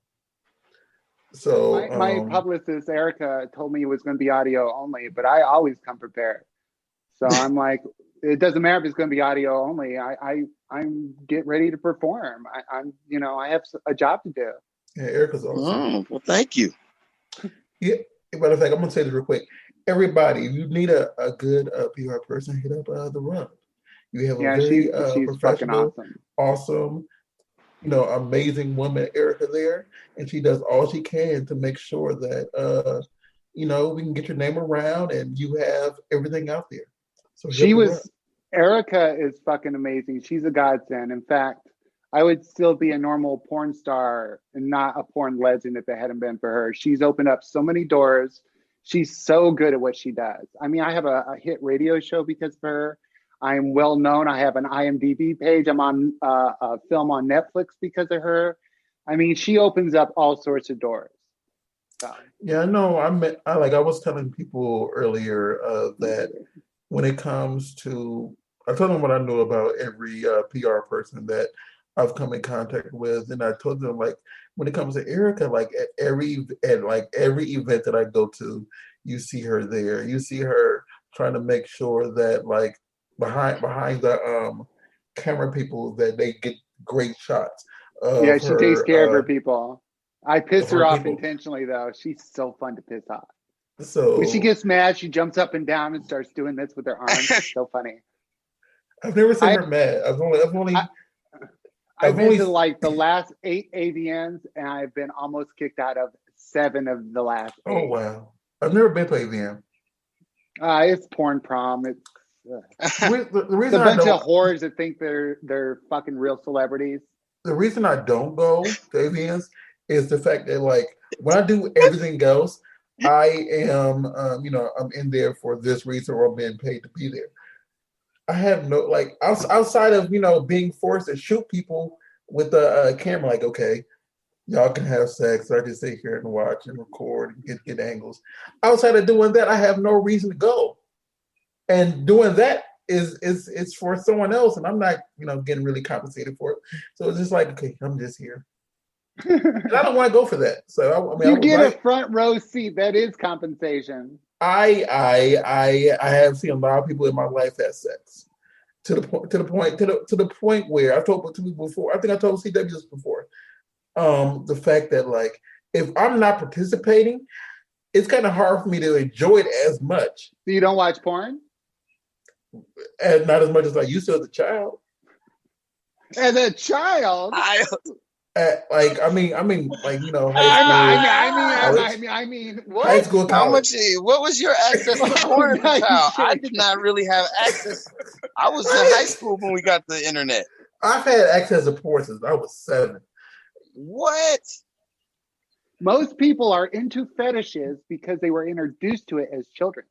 Speaker 2: So
Speaker 1: my publicist Erica told me it was going to be audio only, but I always come prepared. So I'm like, it doesn't matter if it's going to be audio only. I'm get ready to perform. I have a job to do.
Speaker 2: Yeah, Erica's awesome.
Speaker 3: Oh, well, thank you.
Speaker 2: Yeah, matter of fact, I'm going to say this real quick. Everybody, if you need a good PR person, hit up the Run. You have a very
Speaker 1: she's professional,
Speaker 2: awesome, amazing woman, Erica, there, and she does all she can to make sure that we can get your name around and you have everything out there. So
Speaker 1: Erica is fucking amazing. She's a godsend. In fact, I would still be a normal porn star and not a porn legend if it hadn't been for her. She's opened up so many doors. She's so good at what she does. I mean, I have a hit radio show because of her. I'm well known. I have an IMDb page. I'm on a film on Netflix because of her. I mean, she opens up all sorts of doors. So.
Speaker 2: Yeah, no, I was telling people earlier that when it comes to, I told them what I know about every PR person that I've come in contact with, and I told them like when it comes to Erica, like at every event that I go to, you see her there. You see her trying to make sure that like behind the camera people that they get great shots.
Speaker 1: Yeah, she takes care of her people. I piss her off intentionally though. She's so fun to piss off.
Speaker 2: So
Speaker 1: when she gets mad, she jumps up and down and starts doing this with her arms. It's so funny.
Speaker 2: I've never seen her mad.
Speaker 1: I've been to like the last 8 AVNs, and I've been almost kicked out of 7 of the last 8.
Speaker 2: Oh wow! I've never been to AVN.
Speaker 1: It's porn prom. It's
Speaker 2: the reason
Speaker 1: it's a bunch of whores that think they're fucking real celebrities.
Speaker 2: The reason I don't go to AVNs is the fact that like when I do everything else, I am I'm in there for this reason or I'm being paid to be there. I have no like outside of being forced to shoot people with a camera. Like, okay, y'all can have sex. I just sit here and watch and record and get angles. Outside of doing that, I have no reason to go. And doing that is for someone else, and I'm not, getting really compensated for it. So it's just like, okay, I'm just here. And I don't want to go for that. So I
Speaker 1: You
Speaker 2: would
Speaker 1: get
Speaker 2: like
Speaker 1: a front row seat. That is compensation.
Speaker 2: I have seen a lot of people in my life have sex to the point where I've told people before. I think I told CW this before. The fact that, like, if I'm not participating, it's kind of hard for me to enjoy it as much.
Speaker 1: So you don't watch porn?
Speaker 2: And not as much as I used to as a child.
Speaker 1: As a child?
Speaker 2: High school.
Speaker 1: I mean, what?
Speaker 2: High school,
Speaker 3: How
Speaker 2: college.
Speaker 3: much? What was your access to porn as a child? I did not really have access. I was in high school when we got the internet.
Speaker 2: I've had access to porn since I was 7.
Speaker 3: What?
Speaker 1: Most people are into fetishes because they were introduced to it as children.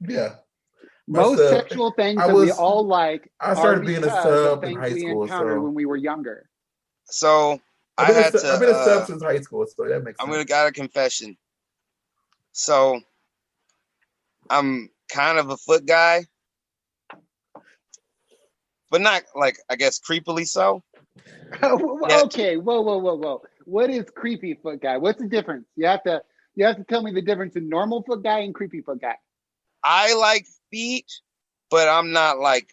Speaker 2: Yeah.
Speaker 1: Most sexual things that we all like.
Speaker 2: I started being a sub in high school.
Speaker 1: We encountered when we were younger.
Speaker 3: So
Speaker 2: I've been a sub since high school, so that makes sense.
Speaker 3: I'm gonna got a confession. So I'm kind of a foot guy, but not like, I guess, creepily so.
Speaker 1: Okay, whoa. What is creepy foot guy? What's the difference? You have to tell me the difference in normal foot guy and creepy foot guy.
Speaker 3: I like feet, but I'm not like,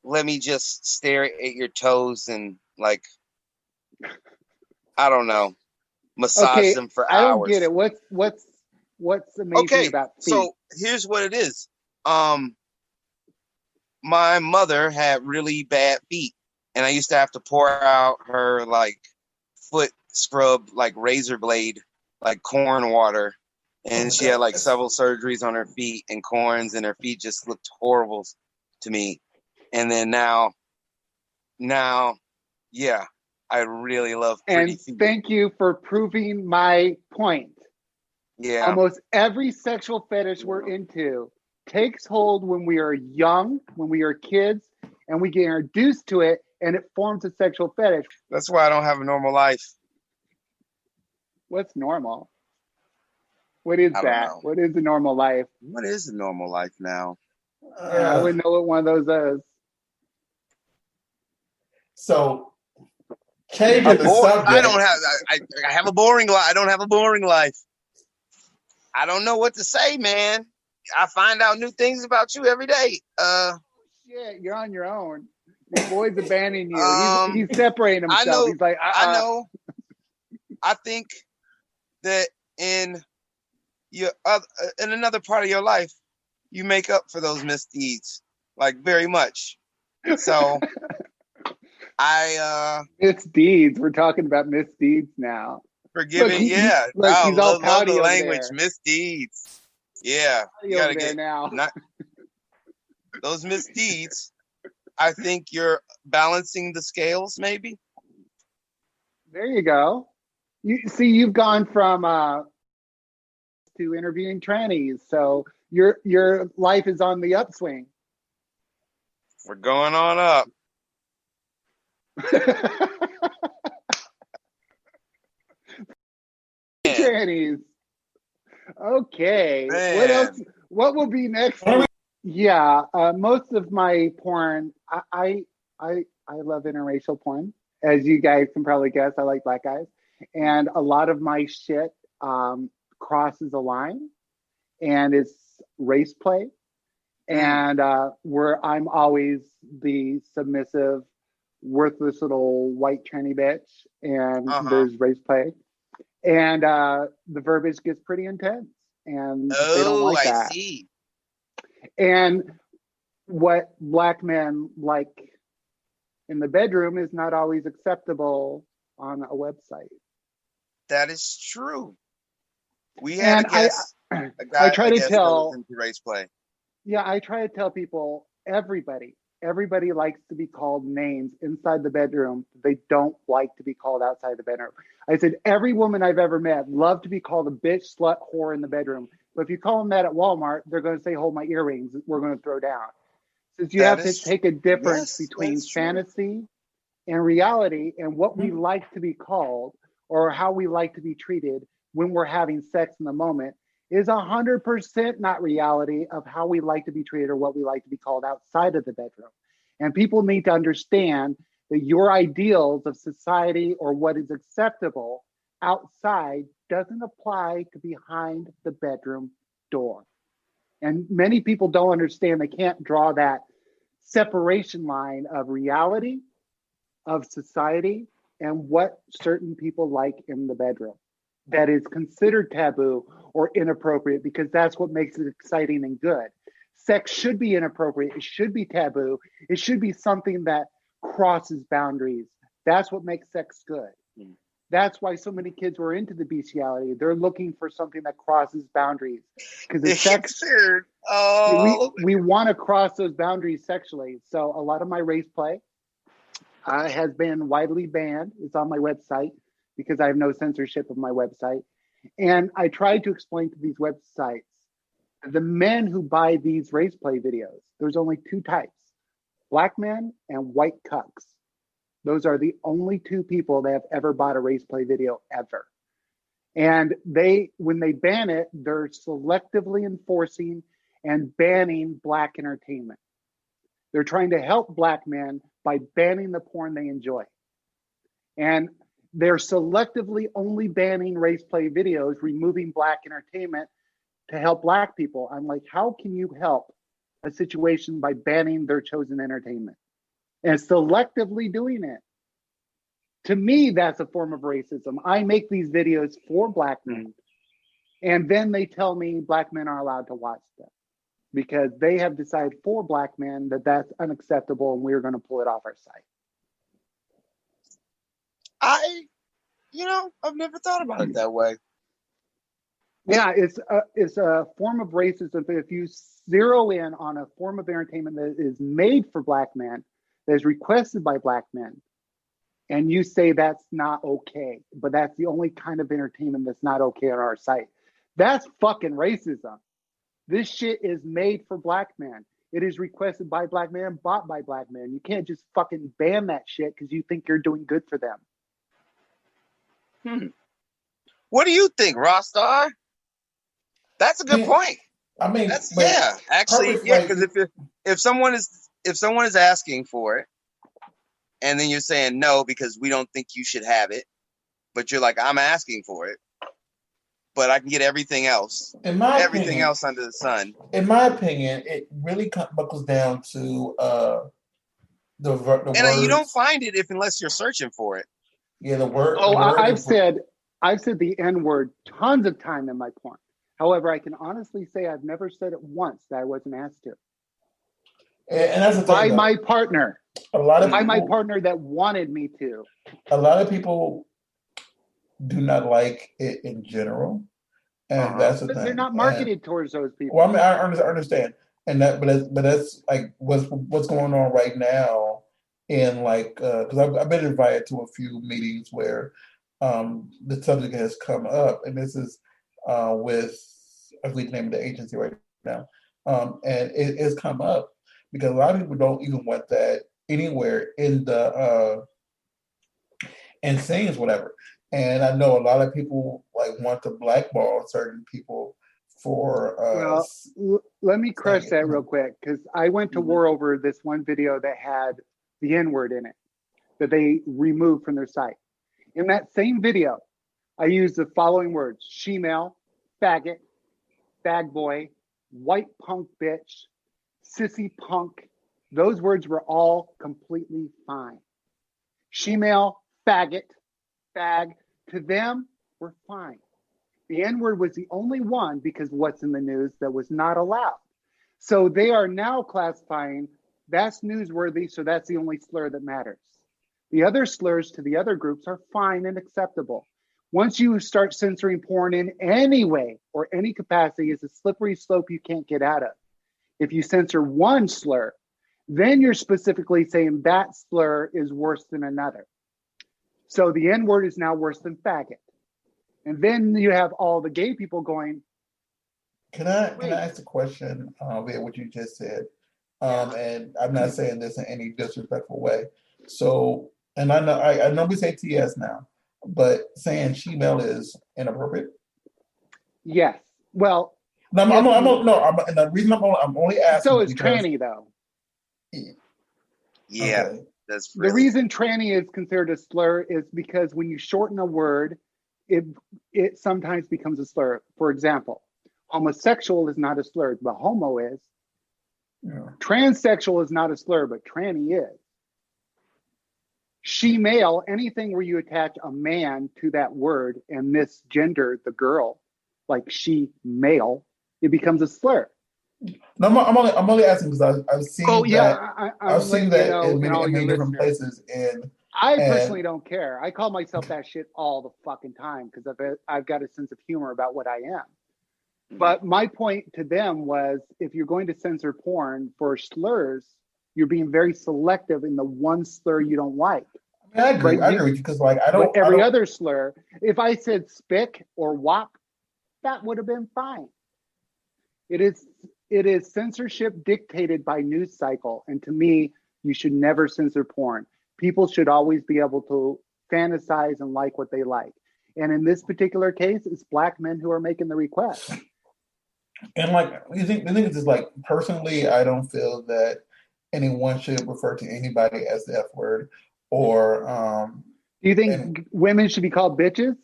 Speaker 3: let me just stare at your toes and, like, I don't know, massage them for hours.
Speaker 1: I don't get it. What's amazing about feet?
Speaker 3: So here's what it is. My mother had really bad feet, and I used to have to pour out her, like, foot scrub, like razor blade, like corn water. And she had, like, several surgeries on her feet and corns, and her feet just looked horrible to me. And then now, yeah, I really love pretty feet.
Speaker 1: And thank you for proving my point.
Speaker 3: Yeah.
Speaker 1: Almost every sexual fetish we're into takes hold when we are young, when we are kids, and we get introduced to it, and it forms a sexual fetish.
Speaker 3: That's why I don't have a normal life.
Speaker 1: What's normal? What is that? What is a normal life?
Speaker 3: What is a normal life now?
Speaker 1: I wouldn't know what one of those is.
Speaker 2: So, changing the subject.
Speaker 3: I have a boring life. I don't have a boring life. I don't know what to say, man. I find out new things about you every day.
Speaker 1: Shit, you're on your own. Your boy's abandoning you. He's separating himself.
Speaker 3: I know.
Speaker 1: He's like,
Speaker 3: I know. I think that in another part of your life, you make up for those misdeeds, like, very much. So
Speaker 1: misdeeds. We're talking about misdeeds now.
Speaker 3: Forgiving, yeah.
Speaker 1: Look, he's all
Speaker 3: love the
Speaker 1: over
Speaker 3: language,
Speaker 1: there.
Speaker 3: Misdeeds. Yeah, you gotta get
Speaker 1: now.
Speaker 3: Those misdeeds. I think you're balancing the scales, maybe.
Speaker 1: There you go. You've gone from to interviewing trannies, so your life is on the upswing.
Speaker 3: We're going on up.
Speaker 1: Trannies. Okay.
Speaker 3: Man.
Speaker 1: What else? What will be next? Yeah, most of my porn, I love interracial porn. As you guys can probably guess, I like black guys, and a lot of my shit crosses a line, and it's race play, and where I'm always the submissive, worthless little white tranny bitch, and there's race play, and the verbiage gets pretty intense, and they don't like that.
Speaker 3: I see.
Speaker 1: And what black men like in the bedroom is not always acceptable on a website.
Speaker 3: That is true. We had a guy
Speaker 1: I try to tell
Speaker 3: into race play.
Speaker 1: Yeah, I try to tell people, everybody likes to be called names inside the bedroom. They don't like to be called outside the bedroom. I said, every woman I've ever met loved to be called a bitch, slut, whore in the bedroom. But if you call them that at Walmart, they're going to say, hold my earrings, we're going to throw down. Since you have to take a difference between fantasy and reality and what we like to be called or how we like to be treated when we're having sex in the moment. is 100% not reality of how we like to be treated or what we like to be called outside of the bedroom. And people need to understand that your ideals of society or what is acceptable outside doesn't apply to behind the bedroom door. And many people don't understand, they can't draw that separation line of reality, of society, and what certain people like in the bedroom that is considered taboo or inappropriate, because that's what makes it exciting and good. Sex should be inappropriate. It should be taboo. It should be something that crosses boundaries. That's what makes sex good. That's why so many kids were into the bestiality. They're looking for something that crosses boundaries. Because the sex, we want to cross those boundaries sexually. So a lot of my race play has been widely banned. It's on my website because I have no censorship of my website. And I tried to explain to these websites, the men who buy these race play videos, there's only two types, black men and white cucks. Those are the only two people that have ever bought a race play video ever. And when they ban it, they're selectively enforcing and banning black entertainment. They're trying to help black men by banning the porn they enjoy. And they're selectively only banning race play videos, removing black entertainment to help black people. I'm like, how can you help a situation by banning their chosen entertainment and selectively doing it? To me, that's a form of racism. I make these videos for black men, and then they tell me black men are allowed to watch them because they have decided for black men that that's unacceptable and we're going to pull it off our site.
Speaker 3: I've never thought about it that way.
Speaker 1: Yeah, it's a form of racism. If you zero in on a form of entertainment that is made for black men, that is requested by black men, and you say that's not okay, but that's the only kind of entertainment that's not okay on our site, that's fucking racism. This shit is made for black men. It is requested by black men, bought by black men. You can't just fucking ban that shit because you think you're doing good for them.
Speaker 3: What do you think, Rostar? That's a good point.
Speaker 2: I mean,
Speaker 3: because if someone is asking for it, and then you're saying no because we don't think you should have it, but you're like, I'm asking for it, but I can get everything else. Everything else under the sun.
Speaker 2: In my opinion, it really buckles down to the words.
Speaker 3: And you don't find it unless you're searching for it.
Speaker 2: Yeah, the word.
Speaker 1: Oh, I've said the N-word tons of time in my porn. However, I can honestly say I've never said it once that I wasn't asked to.
Speaker 2: And that's the thing,
Speaker 1: by my partner. My partner that wanted me to.
Speaker 2: A lot of people do not like it in general, and that's the thing.
Speaker 1: They're not marketed towards those people.
Speaker 2: Well, I mean, I understand, but that's like what's going on right now. In like, because I've been invited to a few meetings where the subject has come up, and this is with, I believe the name of the agency right now, and it has come up because a lot of people don't even want that anywhere in the in scenes, whatever. And I know a lot of people like want to blackball certain people for.
Speaker 1: Let me crush that real quick because I went to war over this one video that had the N-word in it that they removed from their site. In that same video, I used the following words: shemale, faggot, bag boy, white punk bitch, sissy punk. Those words were all completely fine. Shemale, faggot, fag, to them were fine. The N-word was the only one, because what's in the news, that was not allowed. So they are now classifying that's newsworthy, so that's the only slur that matters. The other slurs to the other groups are fine and acceptable. Once you start censoring porn in any way or any capacity, it's a slippery slope you can't get out of. If you censor one slur, then you're specifically saying that slur is worse than another. So the N-word is now worse than faggot. And then you have all the gay people going,
Speaker 2: Can I ask a question via what you just said? And I'm not saying this in any disrespectful way. So, and I know we say TS now, but saying shemale is inappropriate?
Speaker 1: Yes. Well,
Speaker 2: No, and the reason I'm only asking
Speaker 1: so
Speaker 2: is
Speaker 1: is
Speaker 2: because
Speaker 1: tranny though.
Speaker 3: Yeah,
Speaker 2: okay.
Speaker 3: that's
Speaker 1: The
Speaker 3: really
Speaker 1: reason tranny is considered a slur is because when you shorten a word, it sometimes becomes a slur. For example, homosexual is not a slur, but homo is.
Speaker 2: Yeah.
Speaker 1: Transsexual is not a slur, but tranny is. She male, anything where you attach a man to that word and misgender the girl, like she male, it becomes a slur.
Speaker 2: No, I'm only asking because I've
Speaker 1: Oh
Speaker 2: seen
Speaker 1: yeah,
Speaker 2: that
Speaker 1: I'm
Speaker 2: seen
Speaker 1: letting you
Speaker 2: that
Speaker 1: know,
Speaker 2: in
Speaker 1: and all your
Speaker 2: many different
Speaker 1: listeners.
Speaker 2: places,
Speaker 1: I
Speaker 2: and
Speaker 1: personally don't care. I call myself that shit all the fucking time because I've got a sense of humor about what I am. But my point to them was, if you're going to censor porn for slurs, you're being very selective in the one slur you don't like.
Speaker 2: I agree. I agree with you because like
Speaker 1: But
Speaker 2: I
Speaker 1: every
Speaker 2: don't.
Speaker 1: other slur, if I said spick or wop, that would have been fine. It is censorship dictated by news cycle, and to me, you should never censor porn. People should always be able to fantasize and like what they like. And in this particular case, it's black men who are making the request.
Speaker 2: And like the thing is just like personally, I don't feel that anyone should refer to anybody as the F word or
Speaker 1: Do you
Speaker 2: and
Speaker 1: think women should be called bitches?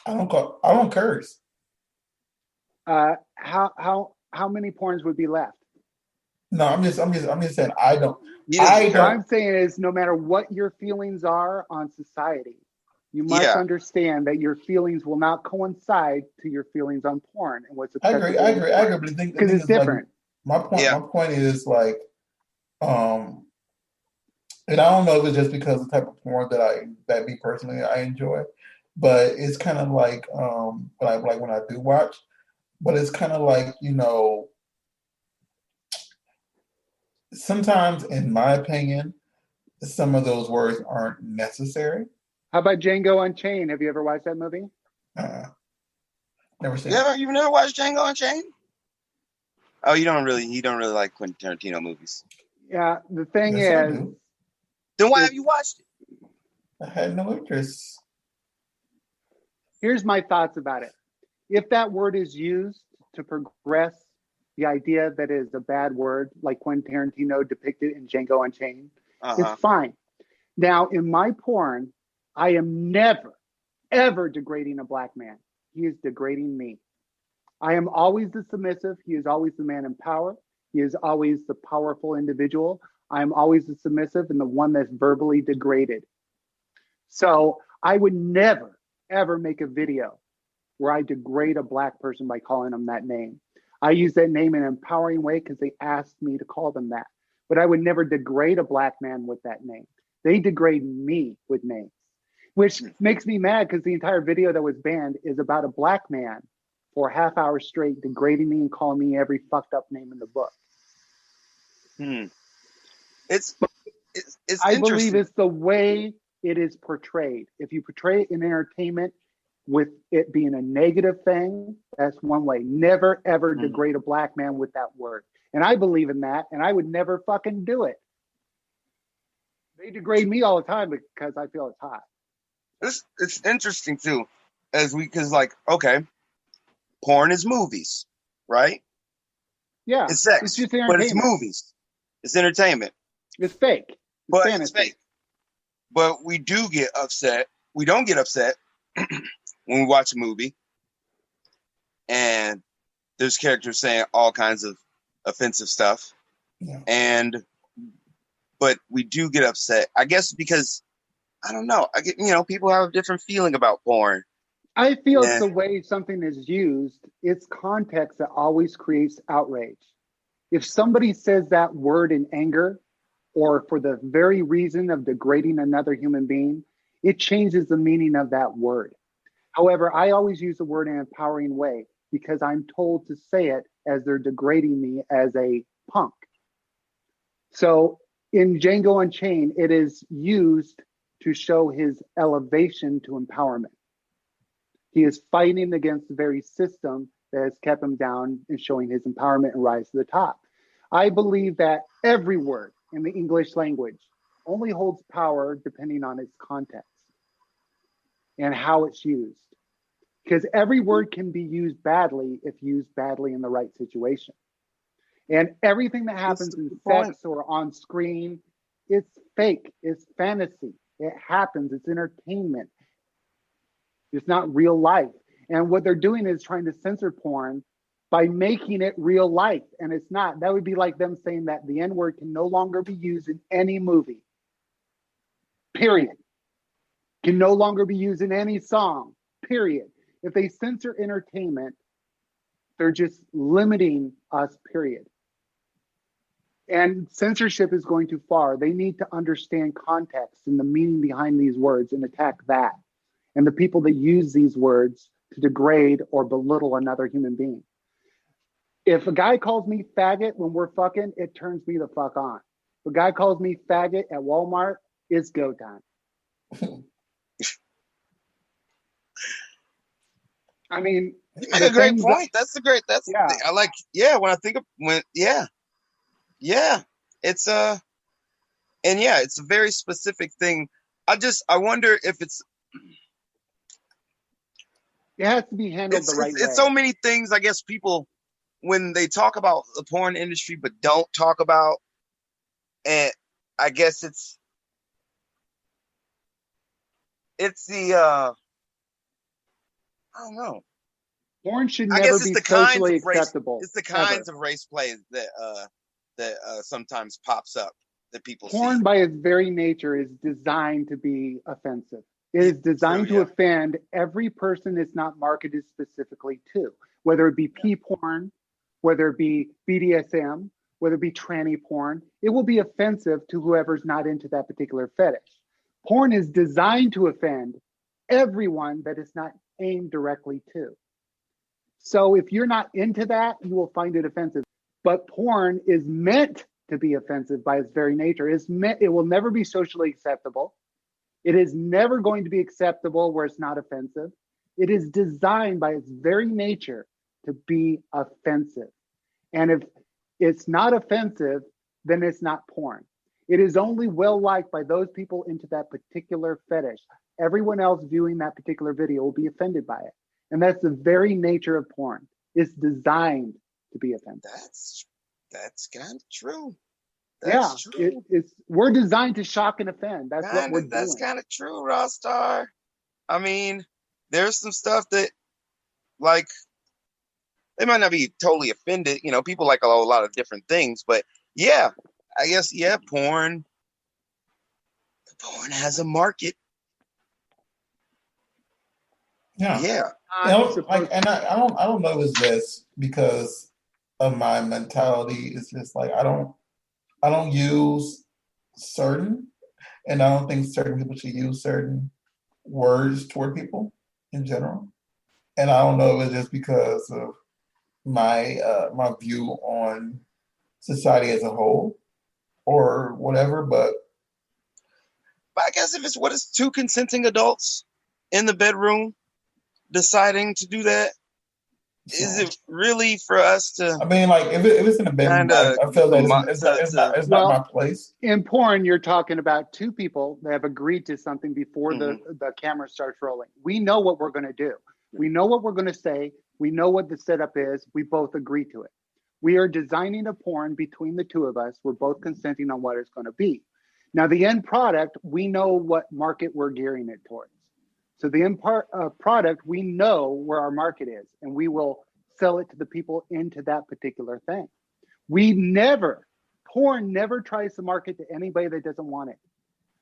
Speaker 2: I don't curse.
Speaker 1: How many porns would be left?
Speaker 2: No, I'm just saying
Speaker 1: What I'm saying is, no matter what your feelings are on society, you must understand that your feelings will not coincide to your feelings on porn and what's acceptable.
Speaker 2: I agree. But the
Speaker 1: Because
Speaker 2: thing
Speaker 1: it's
Speaker 2: is like
Speaker 1: different.
Speaker 2: my point is like and I don't know if it's just because of the type of porn that me personally I enjoy, but it's kind of like when I do watch, but it's kind of like, you know, sometimes in my opinion, some of those words aren't necessary.
Speaker 1: How about Django Unchained? Have you ever watched that movie?
Speaker 2: Never seen it.
Speaker 3: You've never watched Django Unchained? Oh, you don't really like Quentin Tarantino movies.
Speaker 1: Yeah, the thing
Speaker 2: Yes, I
Speaker 1: is,
Speaker 2: do.
Speaker 3: Then why have you watched it?
Speaker 2: I had no interest.
Speaker 1: here's my thoughts about it. If that word is used to progress the idea that it is a bad word, like when Tarantino depicted in Django Unchained, it's fine. Now, in my porn, I am never, ever degrading a black man. He is degrading me. I am always the submissive. He is always the man in power. He is always the powerful individual. I am always the submissive and the one that's verbally degraded. So I would never, ever make a video where I degrade a black person by calling them that name. I use that name in an empowering way because they asked me to call them that. But I would never degrade a black man with that name. They degrade me with names, which makes me mad because the entire video that was banned is about a black man for a half hour straight degrading me and calling me every fucked up name in the book.
Speaker 3: It's
Speaker 1: I believe it's the way it is portrayed. If you portray it in entertainment with it being a negative thing, that's one way. Never, ever degrade a black man with that word. And I believe in that, and I would never fucking do it. They degrade me all the time because I feel it's hot.
Speaker 3: It's interesting too, because like, okay, porn is movies, right?
Speaker 1: Yeah,
Speaker 3: it's sex,
Speaker 1: it's just
Speaker 3: but it's movies. It's entertainment.
Speaker 1: It's fake.
Speaker 3: But it's fake. But we do get upset. We don't get upset when we watch a movie and there's characters saying all kinds of offensive stuff. Yeah. But we do get upset, I guess, because I don't know. People have a different feeling about porn.
Speaker 1: I feel it's the way something is used. It's context that always creates outrage. If somebody says that word in anger or for the very reason of degrading another human being, it changes the meaning of that word. However, I always use the word in an empowering way because I'm told to say it as they're degrading me as a punk. So in Django Unchained, it is used to show his elevation to empowerment. He is fighting against the very system that has kept him down and showing his empowerment and rise to the top. I believe that every word in the English language only holds power depending on its context and how it's used. Because every word can be used badly if used badly in the right situation. And everything that happens in sex or on screen, it's fake, it's fantasy. It happens, it's entertainment. It's not real life. And what they're doing is trying to censor porn by making it real life. And it's not. That would be like them saying that the N-word can no longer be used in any movie. Period. Can no longer be used in any song. Period. If they censor entertainment, they're just limiting us, period. And censorship is going too far. They need to understand context and the meaning behind these words and attack that. And the people that use these words to degrade or belittle another human being. If a guy calls me faggot when we're fucking, it turns me the fuck on. If a guy calls me faggot at Walmart, it's go time. I mean,
Speaker 3: you make a great point. That's
Speaker 1: yeah.
Speaker 3: I like, yeah, when I think of it's and yeah, it's a very specific thing. I wonder if it
Speaker 1: has to be handled the right way.
Speaker 3: It's so many things, I guess, people, when they talk about the porn industry but don't talk about, and I guess it's the I don't know.
Speaker 1: Porn should never be socially acceptable.
Speaker 3: It's the kinds of race plays that sometimes pops up that people see.
Speaker 1: Porn by its very nature is designed to be offensive. It is designed to offend every person it's not marketed specifically to, whether it be P porn, whether it be BDSM, whether it be tranny porn. It will be offensive to whoever's not into that particular fetish. Porn is designed to offend everyone that it's not aimed directly to. So if you're not into that, you will find it offensive. But porn is meant to be offensive by its very nature. It will never be socially acceptable. It is never going to be acceptable where it's not offensive. It is designed by its very nature to be offensive. And if it's not offensive, then it's not porn. It is only well liked by those people into that particular fetish. Everyone else viewing that particular video will be offended by it. And that's the very nature of porn. It's designed to be offensive.
Speaker 3: That's kind of true.
Speaker 1: That's true. We're designed to shock and offend. That's what we're doing.
Speaker 3: That's kind of true, Rostar. I mean, there's some stuff that, like, they might not be totally offended. You know, people like a lot of different things, but yeah, I guess, porn has a market.
Speaker 2: Yeah. I don't know if it's just because of my mentality. It's just like I don't use certain, and I don't think certain people should use certain words toward people in general. And I don't know if it's just because of my my view on society as a whole or whatever, but
Speaker 3: I guess if it's two consenting adults in the bedroom deciding to do that, is it really for us to?
Speaker 2: I mean, like if it's in the bedroom, I feel that it's not my place.
Speaker 1: In porn, you're talking about two people that have agreed to something before the camera starts rolling. We know what we're going to do. We know what we're going to say. We know what the setup is. We both agree to it. We are designing a porn between the two of us. We're both consenting on what it's going to be. Now, the end product, we know what market we're gearing it towards. So the end product, we know where our market is, and we will sell it to the people into that particular thing. Porn never tries to market to anybody that doesn't want it.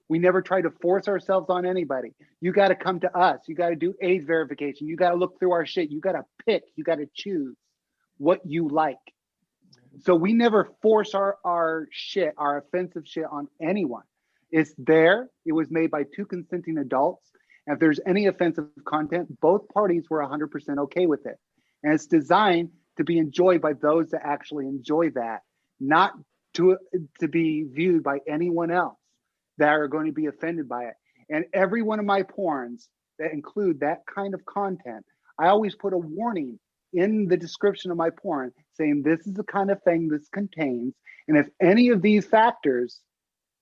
Speaker 1: We never try to force ourselves on anybody. You got to come to us. You got to do age verification. You got to look through our shit. You got to pick. You got to choose what you like. So we never force our shit, our offensive shit on anyone. It's there. It was made by two consenting adults. And if there's any offensive content, both parties were 100% okay with it. And it's designed to be enjoyed by those that actually enjoy that, not to be viewed by anyone else that are going to be offended by it. And every one of my porns that include that kind of content, I always put a warning in the description of my porn saying this is the kind of thing this contains. And if any of these factors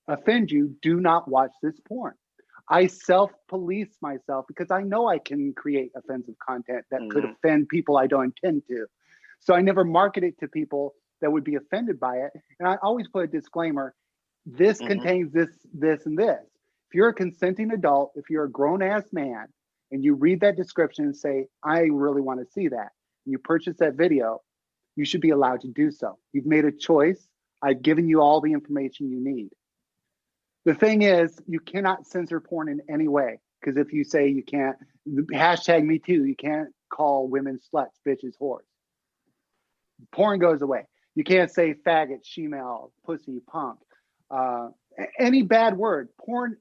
Speaker 1: offend you, do not watch this porn. I self-police myself because I know I can create offensive content that could offend people I don't intend to. So I never market it to people that would be offended by it. And I always put a disclaimer, this contains this, this, and this. If you're a consenting adult, if you're a grown-ass man, and you read that description and say, I really want to see that, and you purchase that video, you should be allowed to do so. You've made a choice. I've given you all the information you need. The thing is, you cannot censor porn in any way. Because if you say you can't, hashtag me too, you can't call women sluts, bitches, whores. Porn goes away. You can't say faggot, shemale, pussy, punk, any bad word. Porn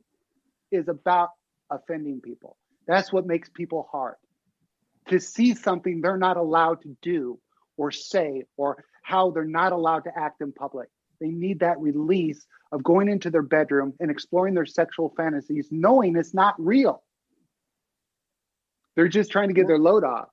Speaker 1: is about offending people. That's what makes people hard. To see something they're not allowed to do or say, or how they're not allowed to act in public. They need that release of going into their bedroom and exploring their sexual fantasies, knowing it's not real. They're just trying to get their load off.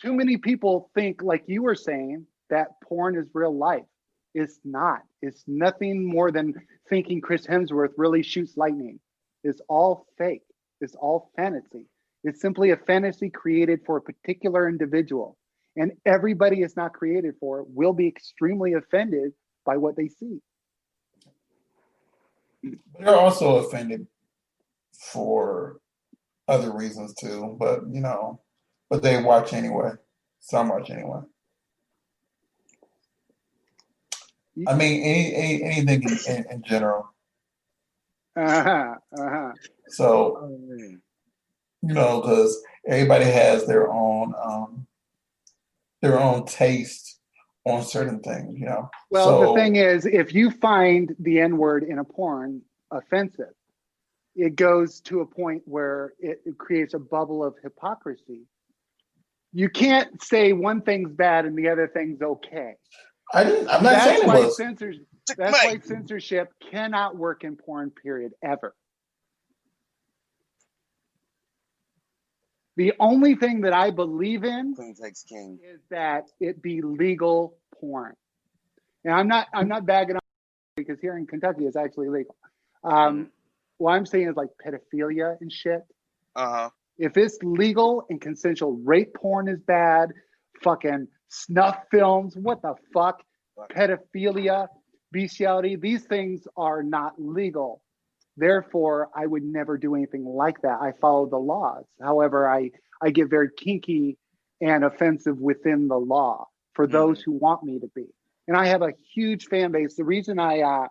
Speaker 1: Too many people think, like you were saying, that porn is real life. It's not. It's nothing more than thinking Chris Hemsworth really shoots lightning. It's all fake. It's all fantasy. It's simply a fantasy created for a particular individual. And everybody it's not created for will be extremely offended by what they see.
Speaker 2: They're also offended for other reasons too, but but they watch anyway. Some watch anyway. I mean, anything in general. So, because everybody has their own taste on certain things,
Speaker 1: Well,
Speaker 2: so,
Speaker 1: the thing is, if you find the N-word in a porn offensive, it goes to a point where it creates a bubble of hypocrisy. You can't say one thing's bad and the other thing's okay.
Speaker 2: I'm not saying it was.
Speaker 1: That's why censorship cannot work in porn, period, ever. The only thing that I believe in is that it be legal porn. And I'm not bagging on because here in Kentucky it's actually legal. What I'm saying is like pedophilia and shit. If it's legal and consensual, rape porn is bad. Fucking snuff films, what the fuck? Pedophilia, bestiality, these things are not legal. Therefore, I would never do anything like that. I follow the laws. However, I get very kinky and offensive within the law for those who want me to be. And I have a huge fan base. The reason I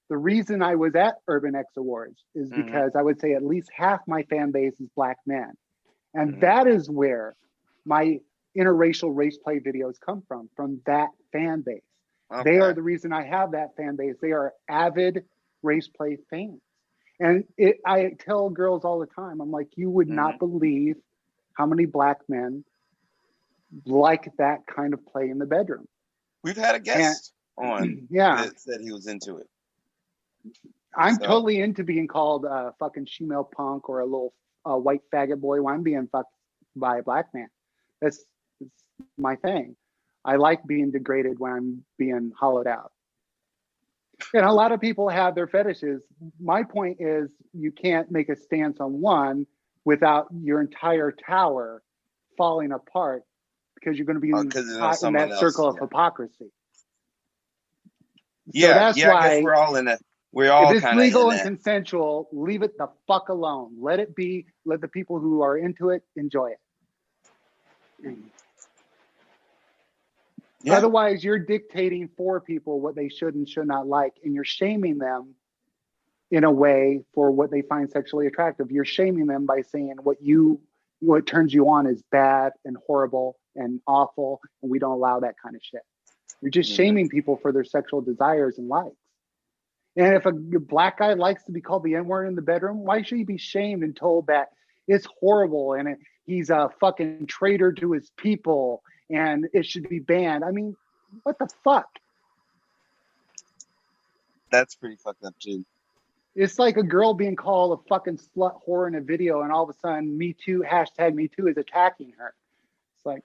Speaker 1: was at Urban X Awards is because I would say at least half my fan base is Black men. And that is where my interracial race play videos come from that fan base. Okay. They are the reason I have that fan base. They are avid race play fans. And I tell girls all the time, I'm like, you would not believe how many Black men like that kind of play in the bedroom.
Speaker 3: We've had a guest on that said he was into it.
Speaker 1: I'm totally into being called a fucking shemale punk or a little white faggot boy when I'm being fucked by a Black man. That's my thing. I like being degraded when I'm being hollowed out. And a lot of people have their fetishes. My point is you can't make a stance on one without your entire tower falling apart because you're going to be caught in that circle of hypocrisy. So that's why
Speaker 3: I guess we're all in it. We're all
Speaker 1: if it's legal and consensual, leave it the fuck alone. Let it be. Let the people who are into it enjoy it. Yeah. Otherwise, you're dictating for people what they should and should not like, and you're shaming them in a way for what they find sexually attractive. You're shaming them by saying what turns you on is bad and horrible and awful, and we don't allow that kind of shit. You're just shaming people for their sexual desires and likes. And if a Black guy likes to be called the N-word in the bedroom, why should he be shamed and told that it's horrible and he's a fucking traitor to his people and it should be banned? I mean, what the fuck?
Speaker 3: That's pretty fucked up too.
Speaker 1: It's like a girl being called a fucking slut whore in a video and all of a sudden Me Too, hashtag Me Too is attacking her. It's like,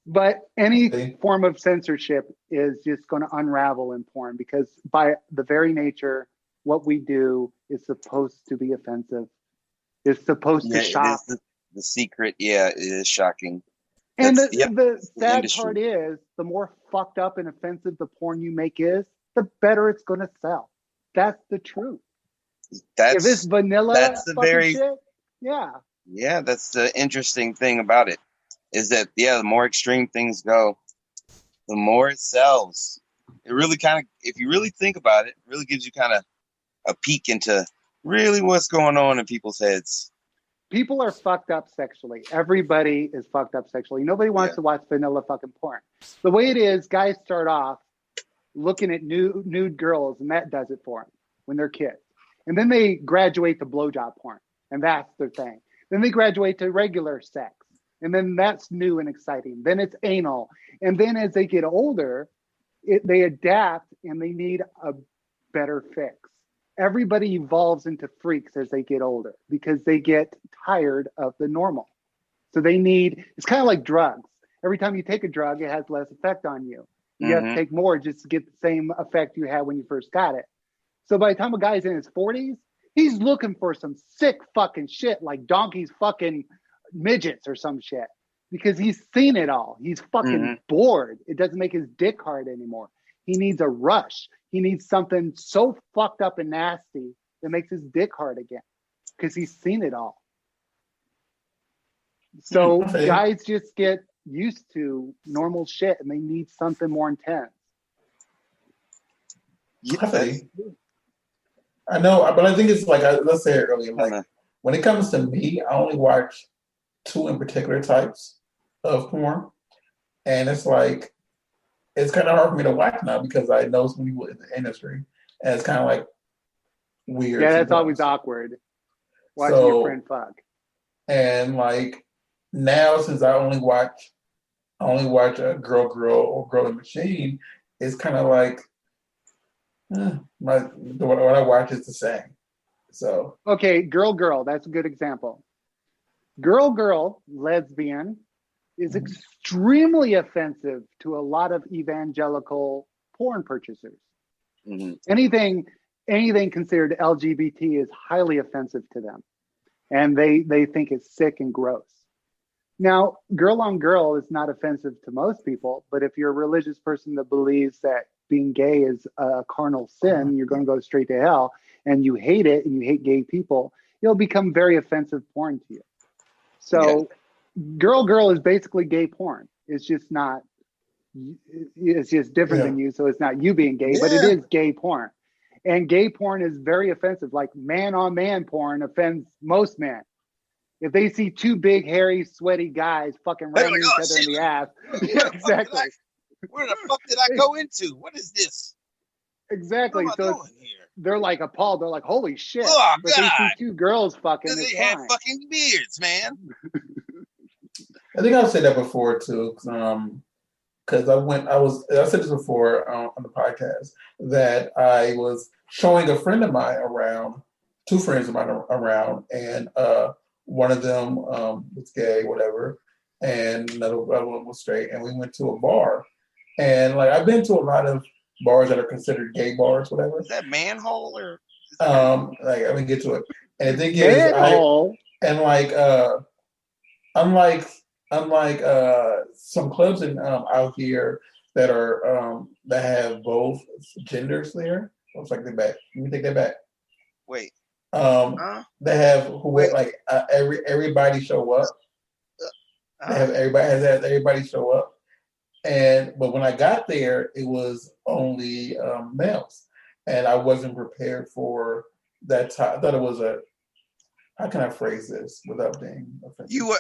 Speaker 1: but any form of censorship is just going to unravel in porn because by the very nature what we do is supposed to be offensive. It's supposed to shock.
Speaker 3: It is the secret. Yeah, it is shocking.
Speaker 1: And the sad part is, the more fucked up and offensive the porn you make is, the better it's going to sell. That's the truth. If it's vanilla, shit, yeah.
Speaker 3: Yeah, that's the interesting thing about it, is that, the more extreme things go, the more it sells. It really kind of, if you really think about it, really gives you kind of a peek into really what's going on in people's heads.
Speaker 1: People are fucked up sexually. Everybody is fucked up sexually. Nobody wants to watch vanilla fucking porn. The way it is, guys start off looking at nude girls, and that does it for them when they're kids. And then they graduate to blowjob porn, and that's their thing. Then they graduate to regular sex, and then that's new and exciting. Then it's anal. And then as they get older, they adapt, and they need a better fix. Everybody evolves into freaks as they get older because they get tired of the normal. So it's kind of like drugs. Every time you take a drug, it has less effect on you. You have to take more just to get the same effect you had when you first got it. So by the time a guy's in his 40s, he's looking for some sick fucking shit like donkeys fucking midgets or some shit because he's seen it all. He's fucking bored. It doesn't make his dick hard anymore. He needs a rush. He needs something so fucked up and nasty that makes his dick hard again because he's seen it all. So guys just get used to normal shit and they need something more intense.
Speaker 2: I know, but I think it's like, let's say it earlier, like when it comes to me, I only watch 2 in particular types of porn. And it's like, it's kind of hard for me to watch now because I know some people in the industry, and it's kind of like weird.
Speaker 1: Yeah, that's always awkward. Watching your friend fuck.
Speaker 2: And like now, since I only watch a girl or girl in machine, it's kind of like what I watch is the same. So
Speaker 1: okay, girl, that's a good example. Girl, lesbian is extremely offensive to a lot of evangelical porn purchasers. Anything considered LGBT is highly offensive to them. And they think it's sick and gross. Now, girl on girl is not offensive to most people, but if you're a religious person that believes that being gay is a carnal sin, you're going to go straight to hell, and you hate it, and you hate gay people, it'll become very offensive porn to you. So girl is basically gay porn. It's just different than you. So it's not you being gay, but it is gay porn. And gay porn is very offensive. Like man on man porn offends most men. If they see 2 big, hairy, sweaty guys fucking ramming each other in the ass. Yeah, exactly.
Speaker 3: Where the fuck did I go into? What is this?
Speaker 1: Exactly. So they're like appalled. They're like, holy shit.
Speaker 3: Oh,
Speaker 1: but
Speaker 3: God.
Speaker 1: they see 2 girls fucking.
Speaker 3: They had fucking beards, man.
Speaker 2: I think I've said that before too, because I said this before on the podcast that I was showing a friend of mine around, 2 friends of mine around, and one of them was gay, whatever, and another one was straight, and we went to a bar, and like I've been to a lot of bars that are considered gay bars, whatever.
Speaker 3: Is that manhole or?
Speaker 2: Like I mean, get to it, and the thing is, unlike some clubs out here that are that have both genders there. Looks like they're back. Let me take that back.
Speaker 3: Wait.
Speaker 2: They have everybody show up. They have everybody show up. But when I got there, it was only males, and I wasn't prepared for that. I thought it was how can I phrase this without being offensive?
Speaker 3: You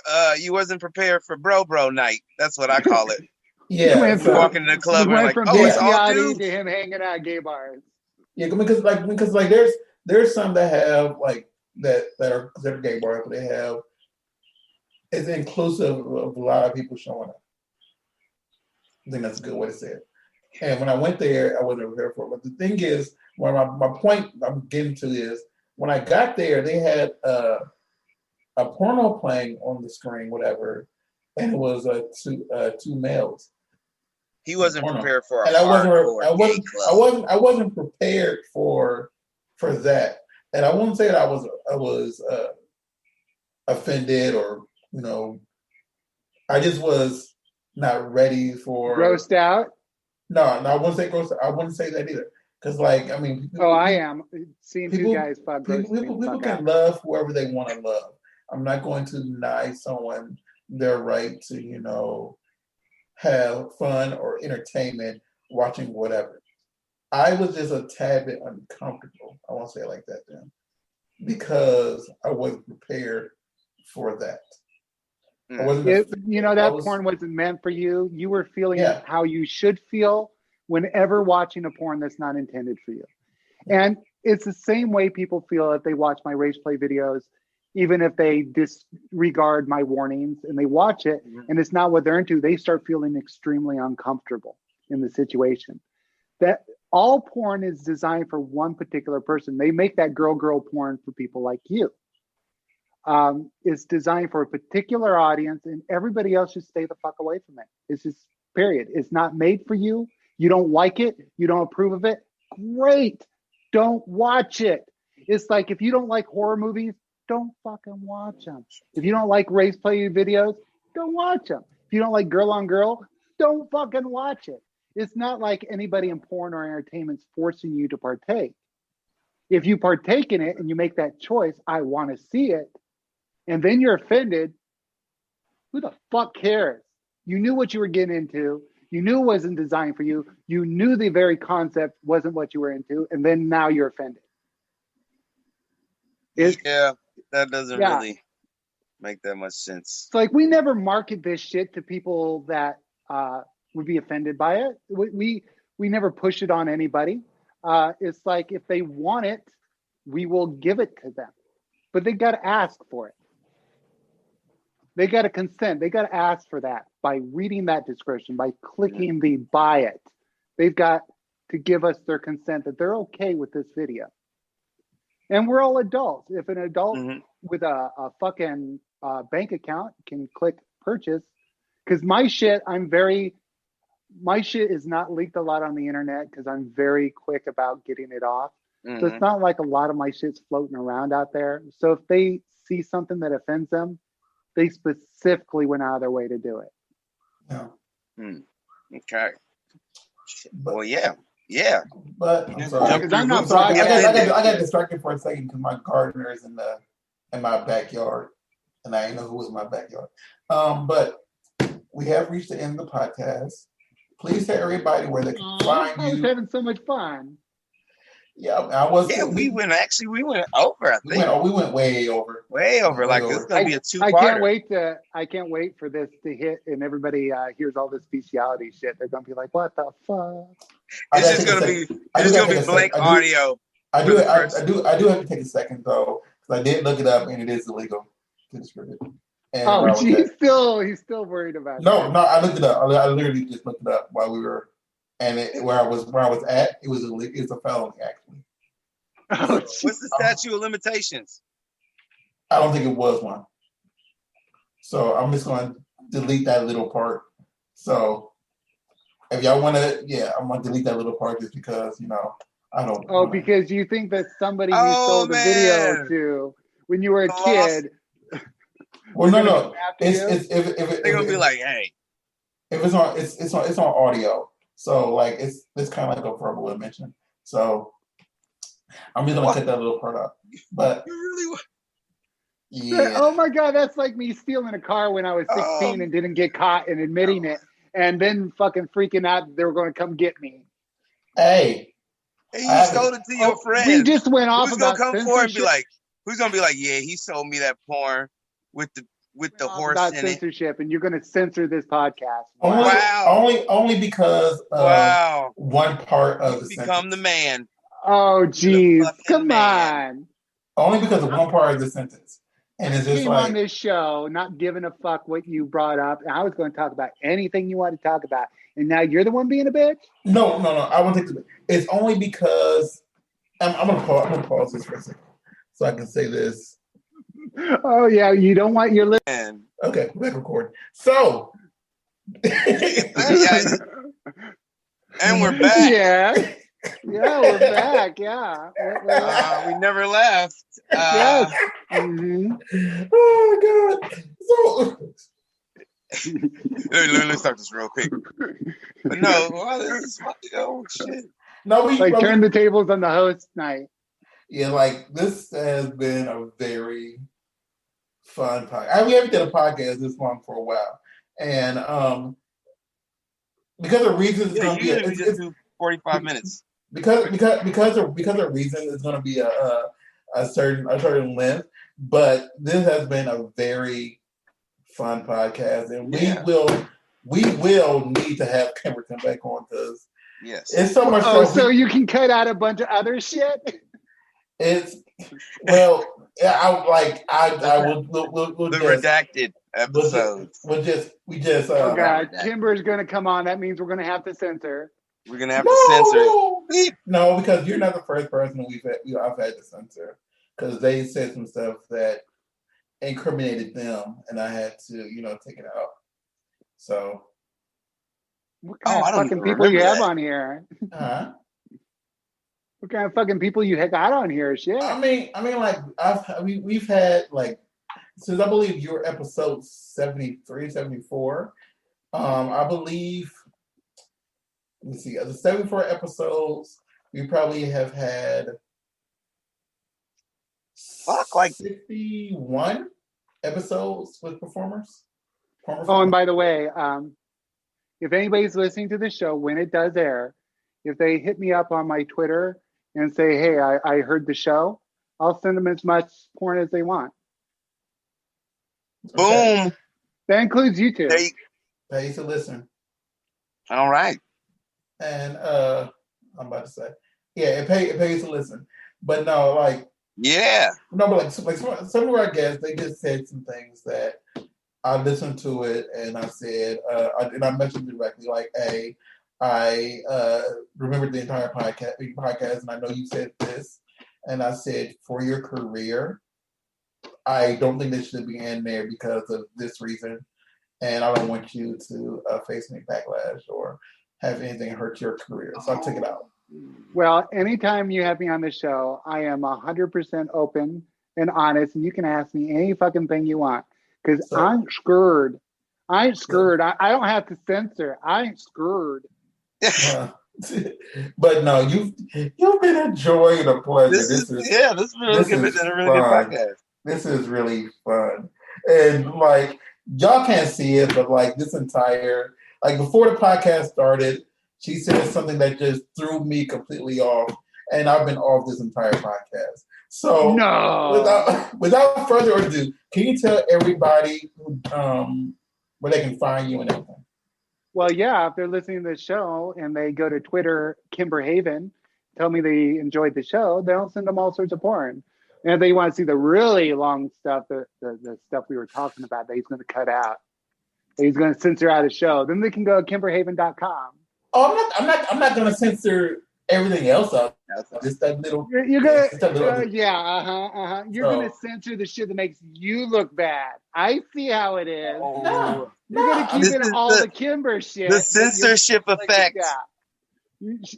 Speaker 3: wasn't prepared for bro night. That's what I call it.
Speaker 2: Yeah,
Speaker 3: you walk into the club and like, it's all dudes.
Speaker 1: To him hanging out at gay bars.
Speaker 2: Yeah, because there's some that have like that are considered gay bars, but they have it's inclusive of a lot of people showing up. I think that's a good way to say it. And when I went there, I wasn't prepared for it. But the thing is, my point I'm getting to is when I got there, they had a porno playing on the screen, whatever, and it was 2 males.
Speaker 3: He wasn't prepared for
Speaker 2: I wasn't prepared for for that. And I wouldn't say that I was offended or, you know, I just was not ready for
Speaker 1: grossed out.
Speaker 2: No, I wouldn't say grossed out. I wouldn't say that either. Because, like, I mean,
Speaker 1: I am seeing two guys fuck.
Speaker 2: People can love whoever they want to love. I'm not going to deny someone their right to, you know, have fun or entertainment watching whatever. I was just a tad bit uncomfortable. I won't say it like that then, because I wasn't prepared for that.
Speaker 1: Porn wasn't meant for you. You were feeling how you should feel whenever watching a porn that's not intended for you. And it's the same way people feel if they watch my race play videos, even if they disregard my warnings and they watch it and it's not what they're into, they start feeling extremely uncomfortable in the situation. That all porn is designed for one particular person. They make that girl porn for people like you. It's designed for a particular audience, and everybody else should stay the fuck away from it. It's just period. It's not made for you. You don't like it. You don't approve of it. Great. Don't watch it. It's like if you don't like horror movies, don't fucking watch them. If you don't like race play videos, don't watch them. If you don't like girl on girl, don't fucking watch it. It's not like anybody in porn or entertainment's forcing you to partake. If you partake in it and you make that choice, I want to see it, and then you're offended, who the fuck cares? You knew what you were getting into. You knew it wasn't designed for you. You knew the very concept wasn't what you were into, and then now you're offended.
Speaker 3: That doesn't really make that much sense.
Speaker 1: It's like we never market this shit to people that would be offended by it. We never push it on anybody. It's like if they want it, we will give it to them. But they got to ask for it. They got to consent. They got to ask for that by reading that description, by clicking the buy it. They've got to give us their consent that they're okay with this video. And we're all adults. If an adult with a fucking bank account can click purchase, because my shit is not leaked a lot on the internet because I'm very quick about getting it off. So it's not like a lot of my shit's floating around out there. So if they see something that offends them, they specifically went out of their way to do it.
Speaker 3: Okay. Well, yeah.
Speaker 2: But I'm sorry. I got distracted for a second because my gardener is in my backyard, and I didn't know who was in my backyard. But we have reached the end of the podcast. Please tell everybody where they can find you.
Speaker 1: I was having so much fun.
Speaker 2: Yeah, I was.
Speaker 3: Yeah, we went over. I think
Speaker 2: we went way over.
Speaker 3: Way over. Like this is gonna be a two-parter.
Speaker 1: I can't wait for this to hit, and everybody hears all this bestiality shit. They're gonna be like, "What the fuck?"
Speaker 3: It's just gonna be blank audio.
Speaker 2: I do have to take a second though, because I did look it up, and it is illegal to distribute.
Speaker 1: He's still worried about it.
Speaker 2: No, I looked it up. I literally just looked it up while we were. And where I was at, it was a felony actually.
Speaker 3: What's the statute of limitations?
Speaker 2: I don't think it was one. So I'm just going to delete that little part. So if y'all want to, I'm going to delete that little part just because I don't.
Speaker 1: Oh, because you think that somebody you sold the video to when you were a kid.
Speaker 2: Well, no. It's
Speaker 3: they're gonna be like, hey,
Speaker 2: if it's on audio. So like it's kind of like a verbal admission. So I'm just gonna cut that little part out. But
Speaker 1: oh my god, that's like me stealing a car when I was 16 and didn't get caught and admitting it, and then fucking freaking out that they were going to come get me.
Speaker 2: Hey,
Speaker 3: you sold it to your friend.
Speaker 1: We just went off.
Speaker 3: Who's gonna come forward and be like? Who's gonna be like? Yeah, he sold me that porn with the horse in
Speaker 1: censorship, and you're going to censor this podcast.
Speaker 2: Only because of one part of the sentence.
Speaker 3: Become the man.
Speaker 1: Oh, geez. Come on.
Speaker 2: Only because of one part of the sentence. And it's just
Speaker 1: came on this show not giving a fuck what you brought up. And I was going to talk about anything you want to talk about. And now you're the one being a bitch?
Speaker 2: No. I won't take it. It's only because I'm going to pause this for a second so I can say this.
Speaker 1: Oh yeah, you don't want your lip.
Speaker 2: Okay, back recording. So,
Speaker 3: and we're back.
Speaker 1: Yeah. Yeah, we're back. Yeah.
Speaker 3: We never left.
Speaker 1: Yes. Mm-hmm.
Speaker 2: Oh God. So
Speaker 3: let me start this real quick. But no, well, this is fucking shit.
Speaker 2: no,
Speaker 1: turn the tables on the host night.
Speaker 2: Yeah, like this has been a very fun podcast. We haven't done a podcast this long for a while, and because of reasons, it's going to be
Speaker 3: we just do 45 minutes.
Speaker 2: Because of reason, it's going to be a certain length. But this has been a very fun podcast, and we will need to have Kimber come back on because it's so much.
Speaker 1: So you can cut out a bunch of other shit.
Speaker 2: It's well, I will. We'll
Speaker 3: the
Speaker 2: just,
Speaker 3: redacted episodes.
Speaker 2: We just.
Speaker 1: Oh God, Kimber's gonna come on. That means we're gonna have to censor.
Speaker 3: We're gonna have to censor it.
Speaker 2: No, because you're not the first person I've had to censor because they said some stuff that incriminated them, and I had to take it out. So.
Speaker 1: What kind of fucking people you have on here?
Speaker 2: Huh?
Speaker 1: What kind of fucking people you got on here? Shit.
Speaker 2: I mean, like we've had like since I believe your episode 73, 74. I believe. Let me see. The 74 episodes, we probably have had 61 episodes with performers.
Speaker 1: Oh, and by the way, if anybody's listening to the show when it does air, if they hit me up on my Twitter and say, "Hey, I heard the show," I'll send them as much porn as they want.
Speaker 3: Boom.
Speaker 1: That includes you two.
Speaker 2: Pay to listen.
Speaker 3: All right.
Speaker 2: And I'm about to say, yeah, it pays to listen. But no, like but like some of our guests, they just said some things that I listened to it and I said, and I mentioned directly, like, hey, I remembered the entire podcast, and I know you said this, and I said, for your career, I don't think this should be in there because of this reason, and I don't want you to face any backlash or have anything hurt your career. So I took it out.
Speaker 1: Well, anytime you have me on the show, I am 100% open and honest, and you can ask me any fucking thing you want because I'm scared. I don't have to censor. I'm scared.
Speaker 2: But no, you've been a joy and a pleasure. This is a really good podcast. This is really fun, and like y'all can't see it, but like this entire before the podcast started, she said something that just threw me completely off, and I've been off this entire podcast. So without further ado, can you tell everybody where they can find you and everything?
Speaker 1: Well, yeah, if they're listening to the show and they go to Twitter, Kimber Haven, tell me they enjoyed the show, they'll send them all sorts of porn. And if they want to see the really long stuff, the stuff we were talking about that he's going to cut out, that he's going to censor out of the show, then they can go to kimberhaven.com.
Speaker 2: Oh, I'm not going to censor everything else out. Just that little.
Speaker 1: You're gonna, You're gonna censor the shit that makes you look bad. I see how it is.
Speaker 2: No,
Speaker 1: you're gonna keep in all the Kimber shit.
Speaker 3: The censorship effect.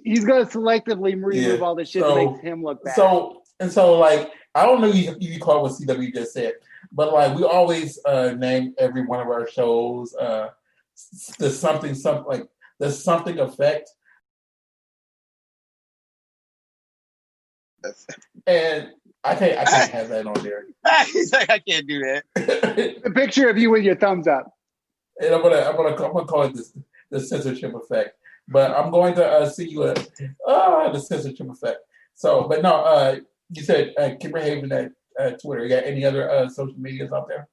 Speaker 1: He's gonna selectively remove all the shit that makes him look bad.
Speaker 2: So like I don't know if you call what CW just said, but like we always name every one of our shows the something effect. And I can't have that on there.
Speaker 3: He's like, I can't do that.
Speaker 1: A picture of you with your thumbs up.
Speaker 2: And I'm gonna call it the censorship effect. But I'm going to see you at the censorship effect. So, but no, you said Kimber Haven at Twitter. You got any other social medias out there?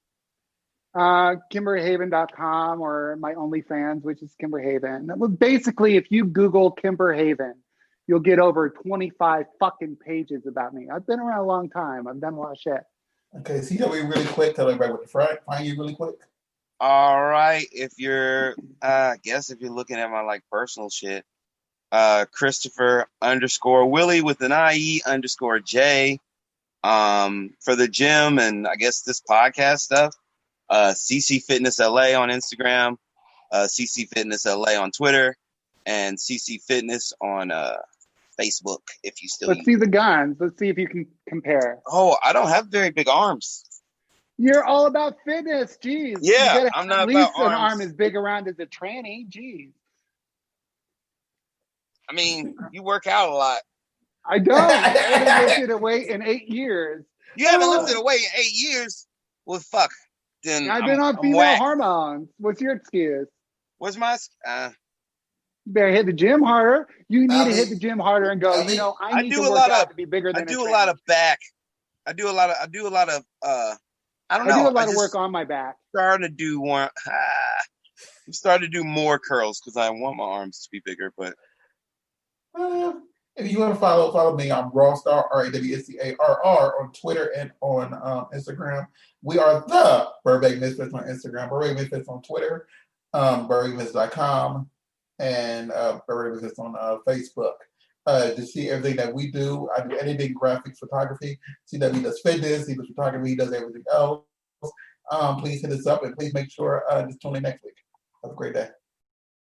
Speaker 1: Kimberhaven.com or my OnlyFans, which is Kimber Haven. Basically, if you Google Kimber Haven, you'll get over 25 fucking pages about me. I've been around a long time. I've done a lot of shit.
Speaker 2: Okay, CW really quick. Tell everybody what to find you really quick.
Speaker 3: All right. If you're, I guess if you're looking at my personal shit, Christopher _Willie with an IE _J. For the gym and I guess this podcast stuff, CC Fitness LA on Instagram, CC Fitness LA on Twitter, and CC Fitness on Facebook if you still
Speaker 1: Let's
Speaker 3: use
Speaker 1: see
Speaker 3: it.
Speaker 1: the guns. Let's see if you can compare.
Speaker 3: Oh, I don't have very big arms.
Speaker 1: You're all about fitness. Jeez.
Speaker 3: Yeah,
Speaker 1: You gotta
Speaker 3: I'm
Speaker 1: have
Speaker 3: not
Speaker 1: at
Speaker 3: about
Speaker 1: least an
Speaker 3: arms.
Speaker 1: arm as big around as a tranny. Jeez.
Speaker 3: I mean, you work out a lot.
Speaker 1: I don't. I haven't lifted a weight in 8 years.
Speaker 3: You haven't lifted a weight in 8 years? Well, fuck. Then
Speaker 1: I've been on
Speaker 3: I'm
Speaker 1: female
Speaker 3: whacked.
Speaker 1: hormones. What's your excuse?
Speaker 3: What's my...
Speaker 1: You better hit the gym harder. You need
Speaker 2: I
Speaker 1: to
Speaker 2: mean-
Speaker 1: hit the gym harder and go,
Speaker 2: I mean,
Speaker 1: I need
Speaker 3: do
Speaker 1: to
Speaker 3: a
Speaker 1: work
Speaker 3: lot
Speaker 1: out
Speaker 3: of-
Speaker 1: to be bigger than
Speaker 3: I do
Speaker 1: a
Speaker 3: a lot
Speaker 1: tranny.
Speaker 3: of back. I do a lot of I don't know.
Speaker 1: I do a lot of
Speaker 3: just
Speaker 1: work on my back.
Speaker 3: starting to do one. I'm starting to do more curls because I want my arms to be bigger. But
Speaker 2: if you want to follow me, I'm Rawstar, RAWSCARR on Twitter and on Instagram. We are the Burbank Misfits on Instagram, Burbank Misfits on Twitter, BurbankMisfits.com, and Burbank Misfits on Facebook. To see everything that we do, I do editing, graphics, photography. CW does fitness, he does photography, he does everything else. Please hit us up and please make sure to tune in next week. Have a great day.